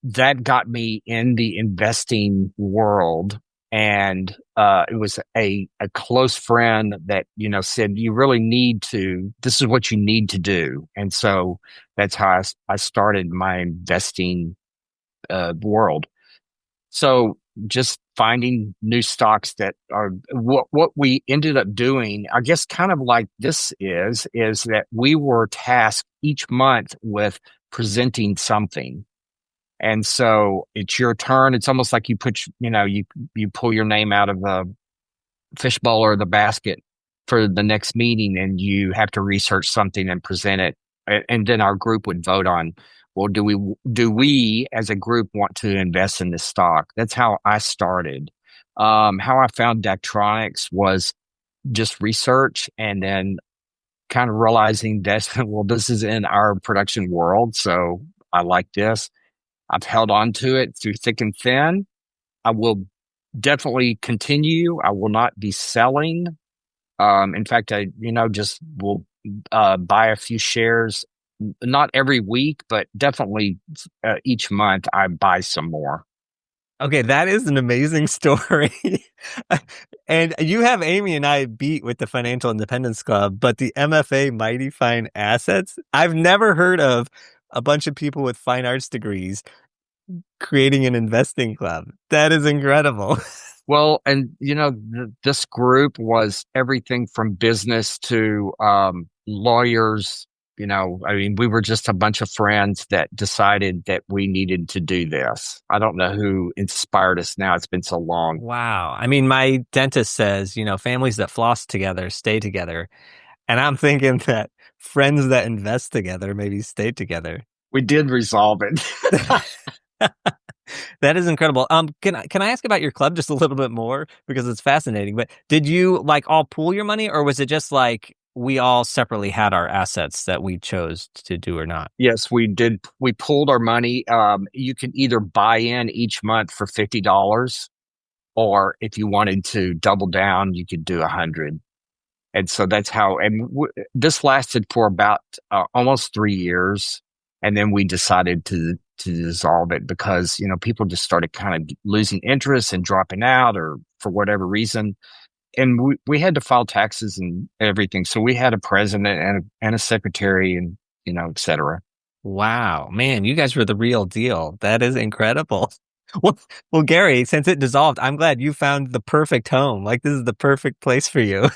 that got me in the investing world. And it was a close friend that, said, you really need to, this is what you need to do. And so that's how I started my investing world. So just finding new stocks that are what we ended up doing, I guess, kind of like this is that we were tasked each month with presenting something. And so it's your turn. It's almost like you put, you pull your name out of the fishbowl or the basket for the next meeting, and you have to research something and present it. And then our group would vote on, well, do we as a group want to invest in this stock? That's how I started. How I found Daktronics was just research, and then kind of realizing that, well, this is in our production world, so I like this. I've held on to it through thick and thin. I will definitely continue. I will not be selling. In fact, I, just will buy a few shares, not every week, but definitely each month I buy some more. Okay, that is an amazing story. And you have Amy and I beat with the Financial Independence Club, but the MFA Mighty Fine Assets, I've never heard of a bunch of people with fine arts degrees creating an investing club. That is incredible. Well, and this group was everything from business to lawyers. We were just a bunch of friends that decided that we needed to do this. I don't know who inspired us now. It's been so long. Wow. I mean, my dentist says, families that floss together stay together. And I'm thinking that friends that invest together maybe stay together. We did resolve it. That is incredible. Can I ask about your club just a little bit more, because it's fascinating? But did you all pool your money, or was it just like we all separately had our assets that we chose to do or not? Yes, we did. We pulled our money. You can either buy in each month for $50, or if you wanted to double down, you could do 100. And so that's how, and this lasted for about almost 3 years. And then we decided to dissolve it because, people just started kind of losing interest and dropping out or for whatever reason. And we had to file taxes and everything. So we had a president and a secretary and, et cetera. Wow, man, you guys were the real deal. That is incredible. Well, Gary, since it dissolved, I'm glad you found the perfect home. Like, this is the perfect place for you.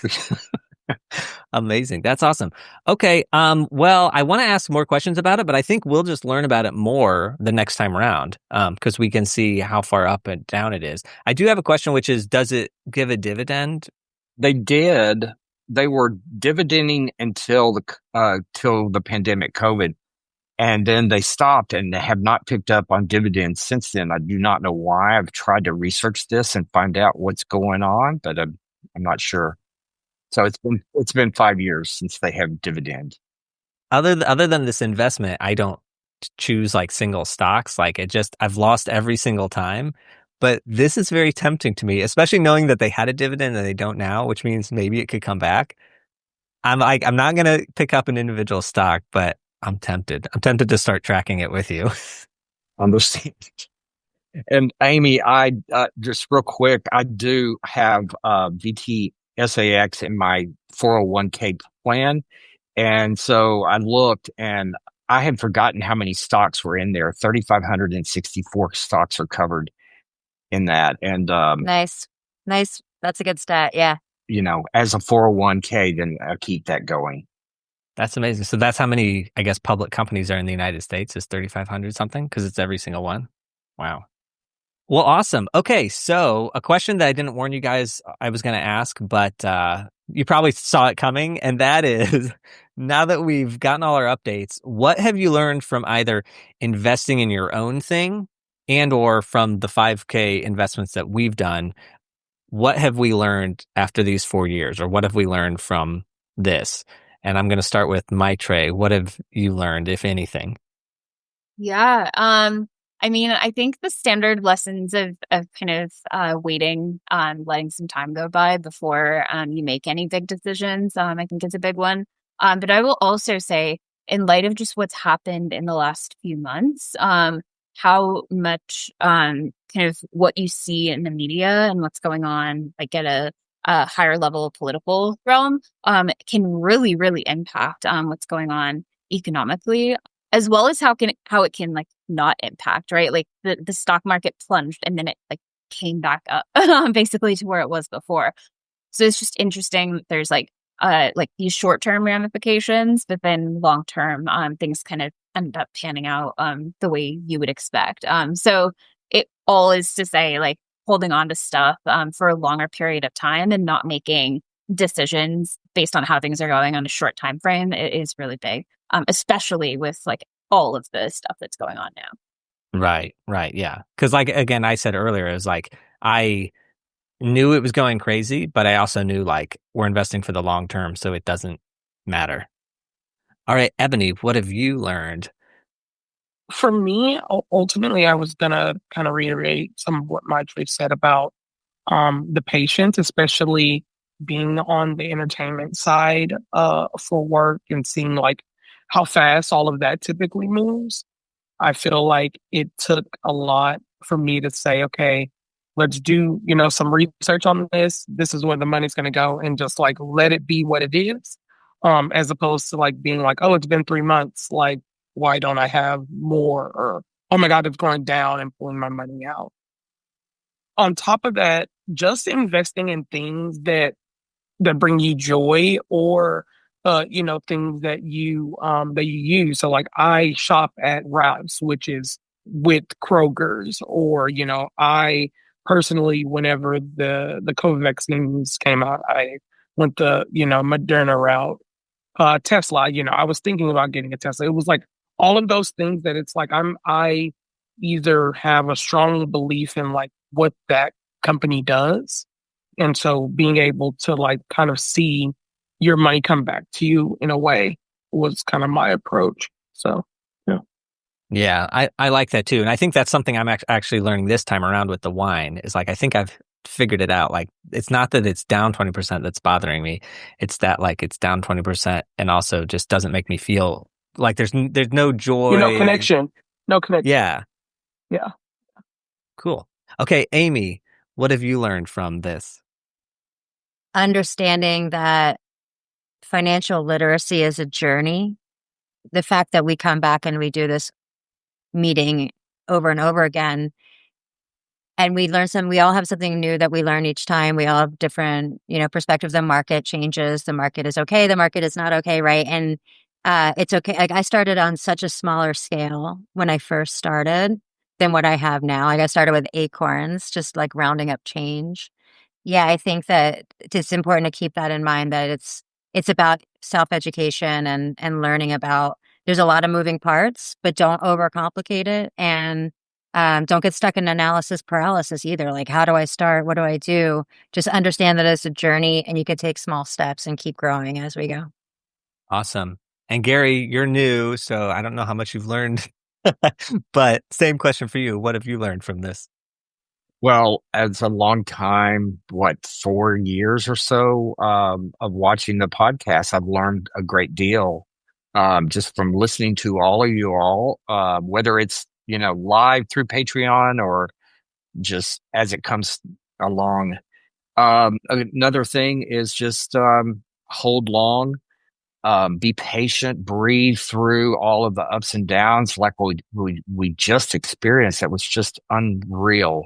Amazing. That's awesome. Okay. Well, I want to ask more questions about it, but I think we'll just learn about it more the next time around, because we can see how far up and down it is. I do have a question, which is, does it give a dividend? They did. They were dividending until the pandemic, COVID, and then they stopped and have not picked up on dividends since then. I do not know why. I've tried to research this and find out what's going on, but I'm not sure. So it's been 5 years since they have dividend. Other than this investment, I don't choose like single stocks. Like, I've lost every single time. But this is very tempting to me, especially knowing that they had a dividend and they don't now, which means maybe it could come back. I'm not going to pick up an individual stock, but I'm tempted. I'm tempted to start tracking it with you. Understand. And Amy, I just real quick, I do have VTSAX in my 401k plan. And so I looked and I had forgotten how many stocks were in there. 3,564 stocks are covered in that. And Nice. That's a good stat. Yeah. As a 401k, then I'll keep that going. That's amazing. So that's how many, I guess, public companies are in the United States, is 3,500 something, because it's every single one. Wow. Well, awesome. Okay, so a question that I didn't warn you guys I was going to ask, but you probably saw it coming, and that is, now that we've gotten all our updates, what have you learned from either investing in your own thing and or from the 5K investments that we've done? What have we learned after these 4 years, or what have we learned from this? And I'm going to start with Maithreyi. What have you learned, if anything? Yeah. I think the standard lessons of kind of waiting, letting some time go by before you make any big decisions, I think is a big one. But I will also say, in light of just what's happened in the last few months, how much kind of what you see in the media and what's going on, like at a higher level political realm, can really, really impact what's going on economically, as well as how it can like not impact, right? Like the stock market plunged and then it like came back up basically to where it was before. So it's just interesting that there's like these short-term ramifications, but then long-term things kind of end up panning out the way you would expect. So it all is to say, like, holding on to stuff for a longer period of time and not making decisions based on how things are going on a short time frame is really big, especially with like all of the stuff that's going on now. Right. Yeah. Because like, again, I said earlier, it was like, I knew it was going crazy, but I also knew like we're investing for the long term, so it doesn't matter. All right, Ebony, what have you learned? For me, ultimately, I was gonna kind of reiterate some of what Maithreyi said about the patience, especially being on the entertainment side for work and seeing like how fast all of that typically moves. I feel like it took a lot for me to say, okay, let's do, some research on this. This is where the money's going to go, and just like let it be what it is. As opposed to like being like, oh, it's been 3 months. Like, why don't I have more? Or, oh my God, it's going down, and pulling my money out. On top of that, just investing in things that bring you joy, or things that you use. So like I shop at Ralph's, which is with Kroger's, or I personally, whenever the COVID vaccines came out, I went the Moderna route. Tesla, I was thinking about getting a Tesla. It was like all of those things that it's like I either have a strong belief in like what that company does. And so being able to like kind of see, your money come back to you in a way was kind of my approach. So, yeah. Yeah, I like that too. And I think that's something I'm actually learning this time around with the wine is like, I think I've figured it out. Like, it's not that it's down 20% that's bothering me. It's that like it's down 20% and also just doesn't make me feel like there's no joy. No connection. No connection. Yeah. Yeah. Cool. Okay, Amy, what have you learned from this? Understanding that financial literacy is a journey. The fact that we come back and we do this meeting over and over again, and we all have something new that we learn each time. We all have different, perspectives. The market changes. The market is okay. The market is not okay, right? And it's okay. Like, I started on such a smaller scale when I first started than what I have now. Like, I started with acorns, just like rounding up change. Yeah, I think that it's important to keep that in mind, that it's about self-education and learning about, there's a lot of moving parts, but don't overcomplicate it. And don't get stuck in analysis paralysis either. Like, how do I start? What do I do? Just understand that it's a journey and you can take small steps and keep growing as we go. Awesome. And Gary, you're new, so I don't know how much you've learned, but same question for you. What have you learned from this? Well, as a long time, 4 years or so of watching the podcast, I've learned a great deal just from listening to all of you all, whether it's, live through Patreon or just as it comes along. Another thing is just hold long. Be patient, breathe through all of the ups and downs like we just experienced. That was just unreal.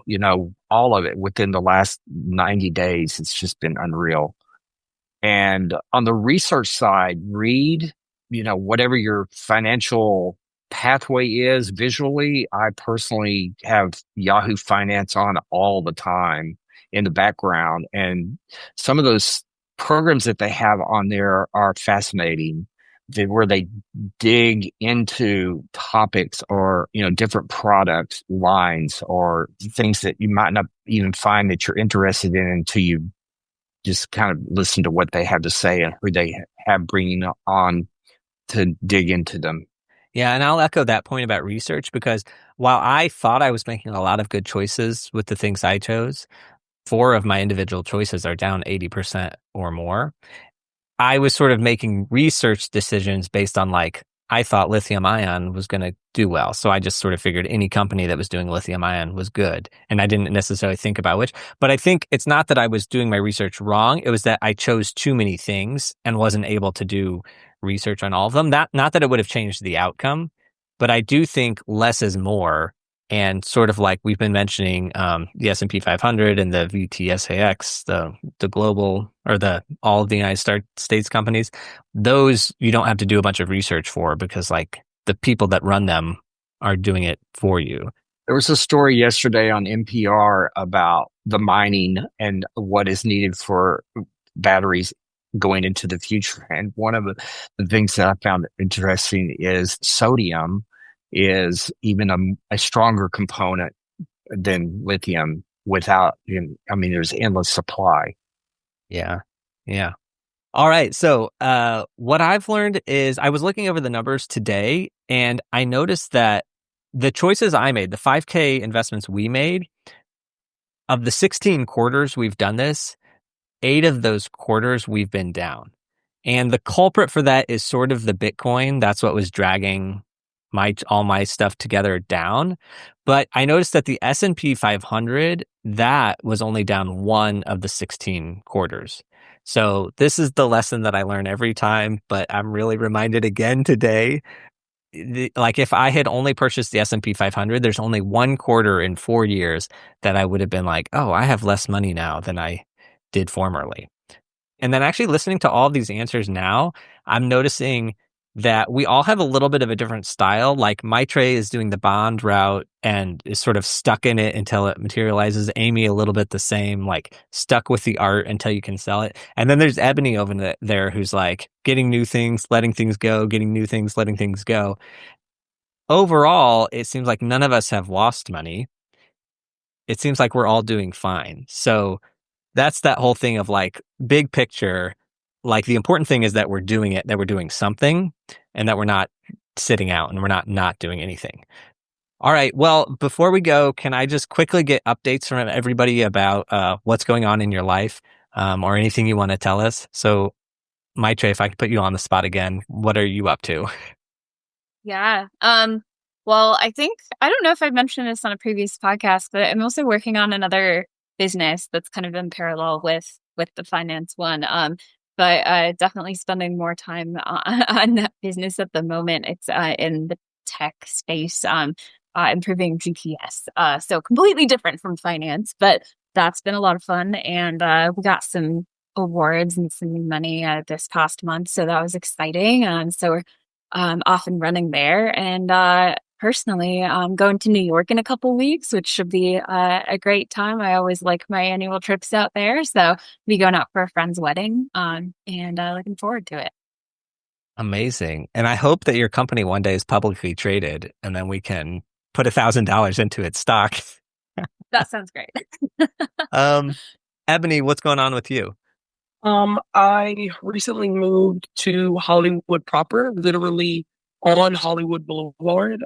All of it within the last 90 days. It's just been unreal. And on the research side, read, whatever your financial pathway is visually. I personally have Yahoo Finance on all the time in the background. And some of those programs that they have on there are fascinating, where they dig into topics or, different product lines or things that you might not even find that you're interested in until you just kind of listen to what they have to say and who they have bringing on to dig into them. Yeah, and I'll echo that point about research, because while I thought I was making a lot of good choices with the things I chose, 4 of my individual choices are down 80% or more. I was sort of making research decisions based on I thought lithium ion was going to do well. So I just sort of figured any company that was doing lithium ion was good. And I didn't necessarily think about which. But I think it's not that I was doing my research wrong. It was that I chose too many things and wasn't able to do research on all of them. Not that it would have changed the outcome, but I do think less is more. And sort of like we've been mentioning, the S&P 500 and the VTSAX, the global or all of the United States companies, those you don't have to do a bunch of research for, because the people that run them are doing it for you. There was a story yesterday on NPR about the mining and what is needed for batteries going into the future. And one of the things that I found interesting is sodium is even a stronger component than lithium without, there's endless supply. Yeah. Yeah. All right. So what I've learned is I was looking over the numbers today, and I noticed that the choices I made, the 5K investments we made, of the 16 quarters we've done this, 8 of those quarters we've been down. And the culprit for that is sort of the Bitcoin. That's what was dragging all my stuff together down. But I noticed that the S&P 500, that was only down 1 of the 16 quarters. So this is the lesson that I learn every time, but I'm really reminded again today. If I had only purchased the S&P 500, there's only 1 quarter in 4 years that I would have been like, oh, I have less money now than I did formerly. And then actually listening to all these answers now, I'm noticing that we all have a little bit of a different style. Like Maithreyi is doing the bond route and is sort of stuck in it until it materializes. Amy, a little bit the same, stuck with the art until you can sell it. And then there's Ebony over there who's getting new things, letting things go, getting new things, letting things go. Overall, it seems like none of us have lost money. It seems like we're all doing fine. So that's that whole thing of big picture. like the important thing is that we're doing it, that we're doing something, and that we're not sitting out and we're not doing anything. All right. Well, before we go, can I just quickly get updates from everybody about what's going on in your life, or anything you want to tell us? So, Maithreyi, if I could put you on the spot again, what are you up to? Yeah. Well, I don't know if I've mentioned this on a previous podcast, but I'm also working on another business that's kind of in parallel with the finance one. But definitely spending more time on that business at the moment. It's in the tech space, improving GPS. So completely different from finance, but that's been a lot of fun. And we got some awards and some new money this past month. So that was exciting. So we're off and running there. And personally, I'm going to New York in a couple weeks, which should be a great time. I always like my annual trips out there. So I'll be going out for a friend's wedding, and looking forward to it. Amazing. And I hope that your company one day is publicly traded and then we can put $1,000 into its stock. That sounds great. Ebony, what's going on with you? I recently moved to Hollywood proper, literally on Hollywood Boulevard.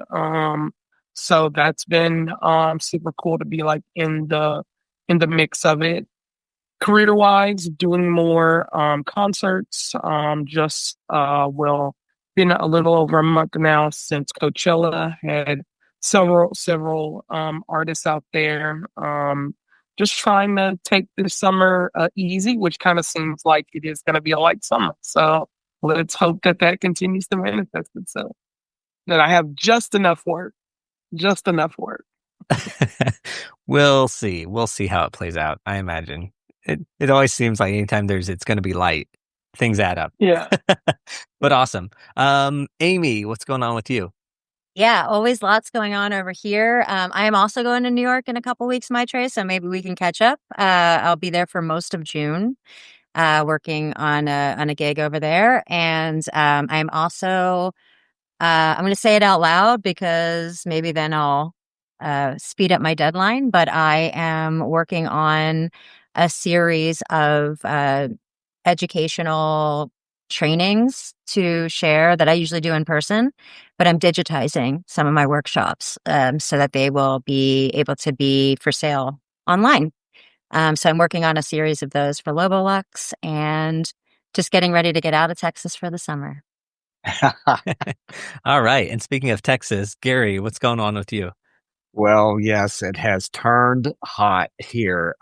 So that's been super cool to be like in the mix of it. Career wise, doing more concerts. Been a little over a month now since Coachella. Had several artists out there. Just trying to take this summer easy, which kind of seems like it is going to be a light summer. So let's hope that continues to manifest itself. That I have just enough work. We'll see. We'll see how it plays out. I imagine it always seems like anytime it's going to be light, things add up. Yeah. But awesome. Amy, what's going on with you? Yeah, always lots going on over here. I am also going to New York in a couple weeks, Maithreyi, so maybe we can catch up. I'll be there for most of June, working on a gig over there. And I'm also, I'm going to say it out loud because maybe then I'll speed up my deadline, but I am working on a series of educational trainings to share that I usually do in person, but I'm digitizing some of my workshops so that they will be able to be for sale online. So I'm working on a series of those for Lux and just getting ready to get out of Texas for the summer. All right. And speaking of Texas, Gary, what's going on with you? Well, yes, it has turned hot here.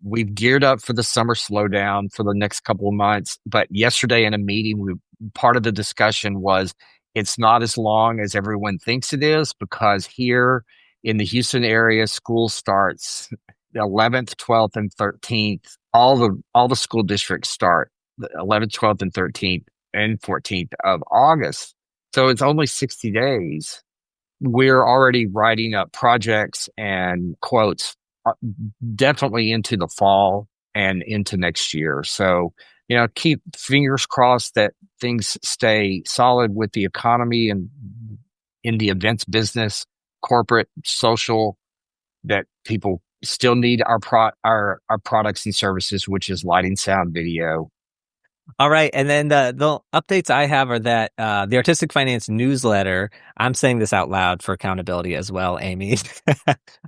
We've geared up for the summer slowdown for the next couple of months. But yesterday in a meeting, part of the discussion was it's not as long as everyone thinks it is, because here in the Houston area, school starts the 11th, 12th, and 13th. All the school districts start the 11th, 12th, and 13th and 14th of August. So it's only 60 days. We're already writing up projects and quotes definitely into the fall and into next year. So, keep fingers crossed that things stay solid with the economy and in the events business, corporate, social, that people still need our products and services, which is lighting, sound, video. All right. And then the updates I have are that the Artistic Finance newsletter, I'm saying this out loud for accountability as well, Amy.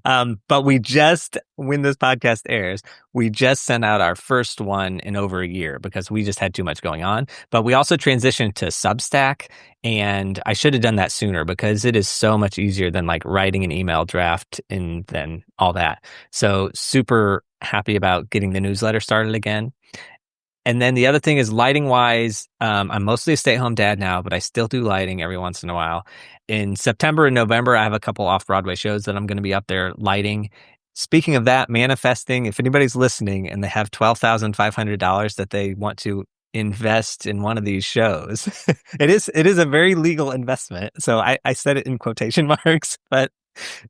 But when this podcast airs, we just sent out our first one in over a year because we just had too much going on. But we also transitioned to Substack, and I should have done that sooner because it is so much easier than like writing an email draft and then all that. So super happy about getting the newsletter started again. And then the other thing is lighting wise, I'm mostly a stay-at-home dad now, but I still do lighting every once in a while. In September and November, I have a couple off-Broadway shows that I'm going to be up there lighting. Speaking of that, manifesting, if anybody's listening and they have $12,500 that they want to invest in one of these shows, it is a very legal investment. So I said it in quotation marks, but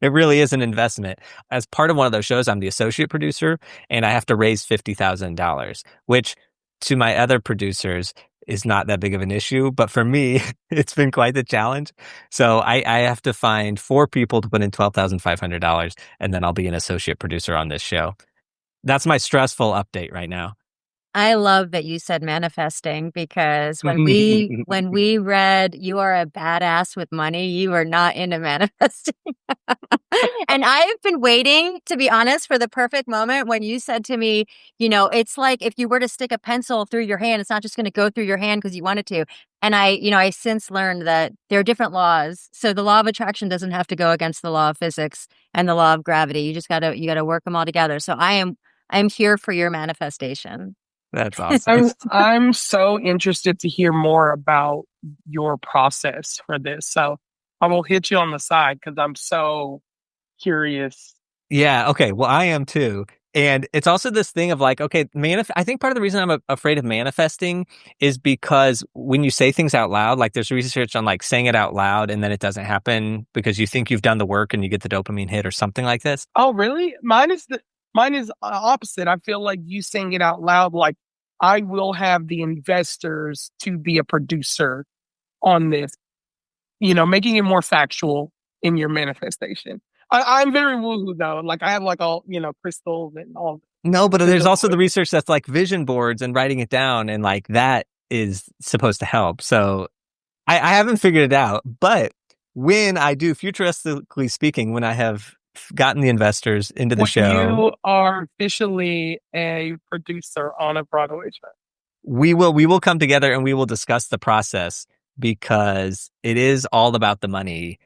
it really is an investment. As part of one of those shows, I'm the associate producer, and I have to raise $50,000, which to my other producers is not that big of an issue. But for me, it's been quite the challenge. So I have to find 4 people to put in $12,500, and then I'll be an associate producer on this show. That's my stressful update right now. I love that you said manifesting, because when we read you are a badass with money, you are not into manifesting. And I've been waiting, to be honest, for the perfect moment when you said to me, it's like if you were to stick a pencil through your hand, it's not just going to go through your hand because you want it to. And I since learned that there are different laws. So the law of attraction doesn't have to go against the law of physics and the law of gravity. You gotta work them all together. So I'm here for your manifestation. That's awesome. I'm so interested to hear more about your process for this. So I will hit you on the side because I'm so curious. Yeah. Okay. Well, I am too. And it's also this thing of like, okay, I think part of the reason I'm afraid of manifesting is because when you say things out loud, like there's research on like saying it out loud and then it doesn't happen because you think you've done the work and you get the dopamine hit or something like this. Oh, really? Mine is opposite. I feel like you saying it out loud, like I will have the investors to be a producer on this, making it more factual in your manifestation. I'm very woo-hoo though. Like I have like all, crystals and all. No, but there's also the research that's like vision boards and writing it down, and like that is supposed to help. So I haven't figured it out, but when I do, futuristically speaking, when I have gotten the investors into the show, you are officially a producer on a Broadway show. We will come together and we will discuss the process, because it is all about the money,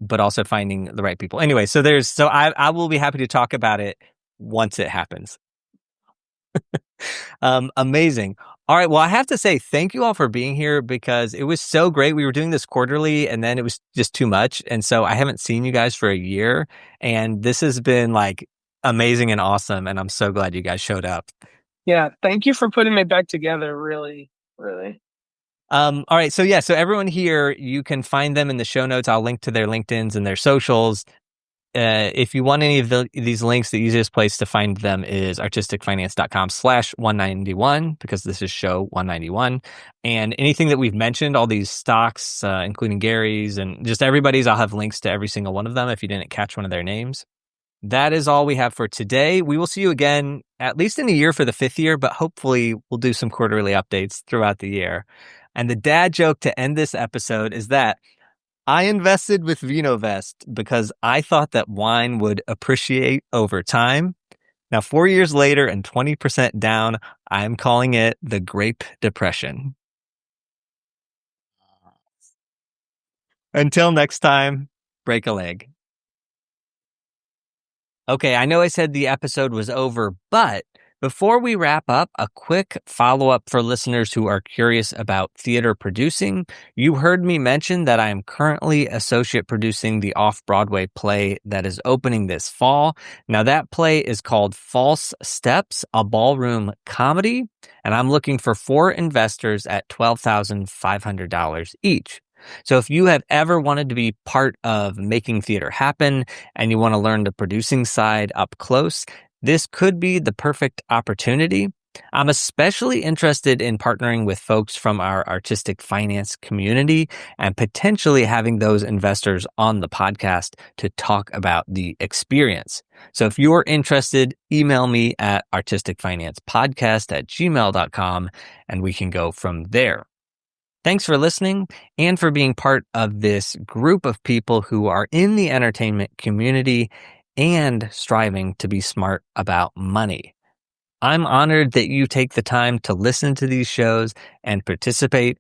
but also finding the right people. Anyway, so I will be happy to talk about it once it happens. Amazing. All right. Well, I have to say thank you all for being here, because it was so great. We were doing this quarterly and then it was just too much. And so I haven't seen you guys for a year, and this has been like amazing and awesome. And I'm so glad you guys showed up. Yeah. Thank you for putting it back together. Really, really. All right. So yeah, so everyone here, you can find them in the show notes. I'll link to their LinkedIns and their socials. If you want any of these links, the easiest place to find them is artisticfinance.com/191, because this is show 191. And anything that we've mentioned, all these stocks, including Gary's and just everybody's, I'll have links to every single one of them if you didn't catch one of their names. That is all we have for today. We will see you again, at least in a year, for the 5th year, but hopefully we'll do some quarterly updates throughout the year. And the dad joke to end this episode is that I invested with Vinovest because I thought that wine would appreciate over time. Now, 4 years later and 20% down, I'm calling it the Grape Depression. Until next time, break a leg. Okay, I know I said the episode was over, but before we wrap up, a quick follow-up for listeners who are curious about theater producing. You heard me mention that I am currently associate producing the off-Broadway play that is opening this fall. Now, that play is called False Steps, a ballroom comedy, and I'm looking for 4 investors at $12,500 each. So if you have ever wanted to be part of making theater happen and you want to learn the producing side up close, this could be the perfect opportunity. I'm especially interested in partnering with folks from our artistic finance community and potentially having those investors on the podcast to talk about the experience. So if you're interested, email me at artisticfinancepodcast@gmail.com and we can go from there. Thanks for listening and for being part of this group of people who are in the entertainment community and striving to be smart about money. I'm honored that you take the time to listen to these shows and participate,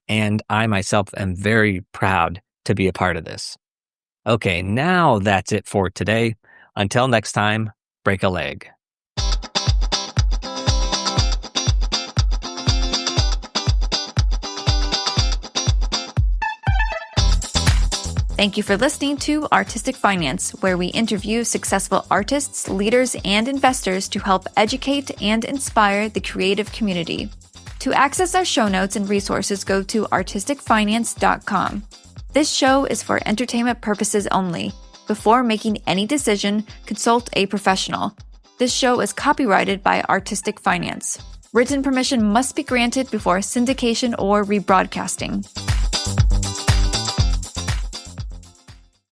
and I myself am very proud to be a part of this. Okay, now that's it for today. Until next time, break a leg. Thank you for listening to Artistic Finance, where we interview successful artists, leaders, and investors to help educate and inspire the creative community. To access our show notes and resources, go to artisticfinance.com. This show is for entertainment purposes only. Before making any decision, consult a professional. This show is copyrighted by Artistic Finance. Written permission must be granted before syndication or rebroadcasting.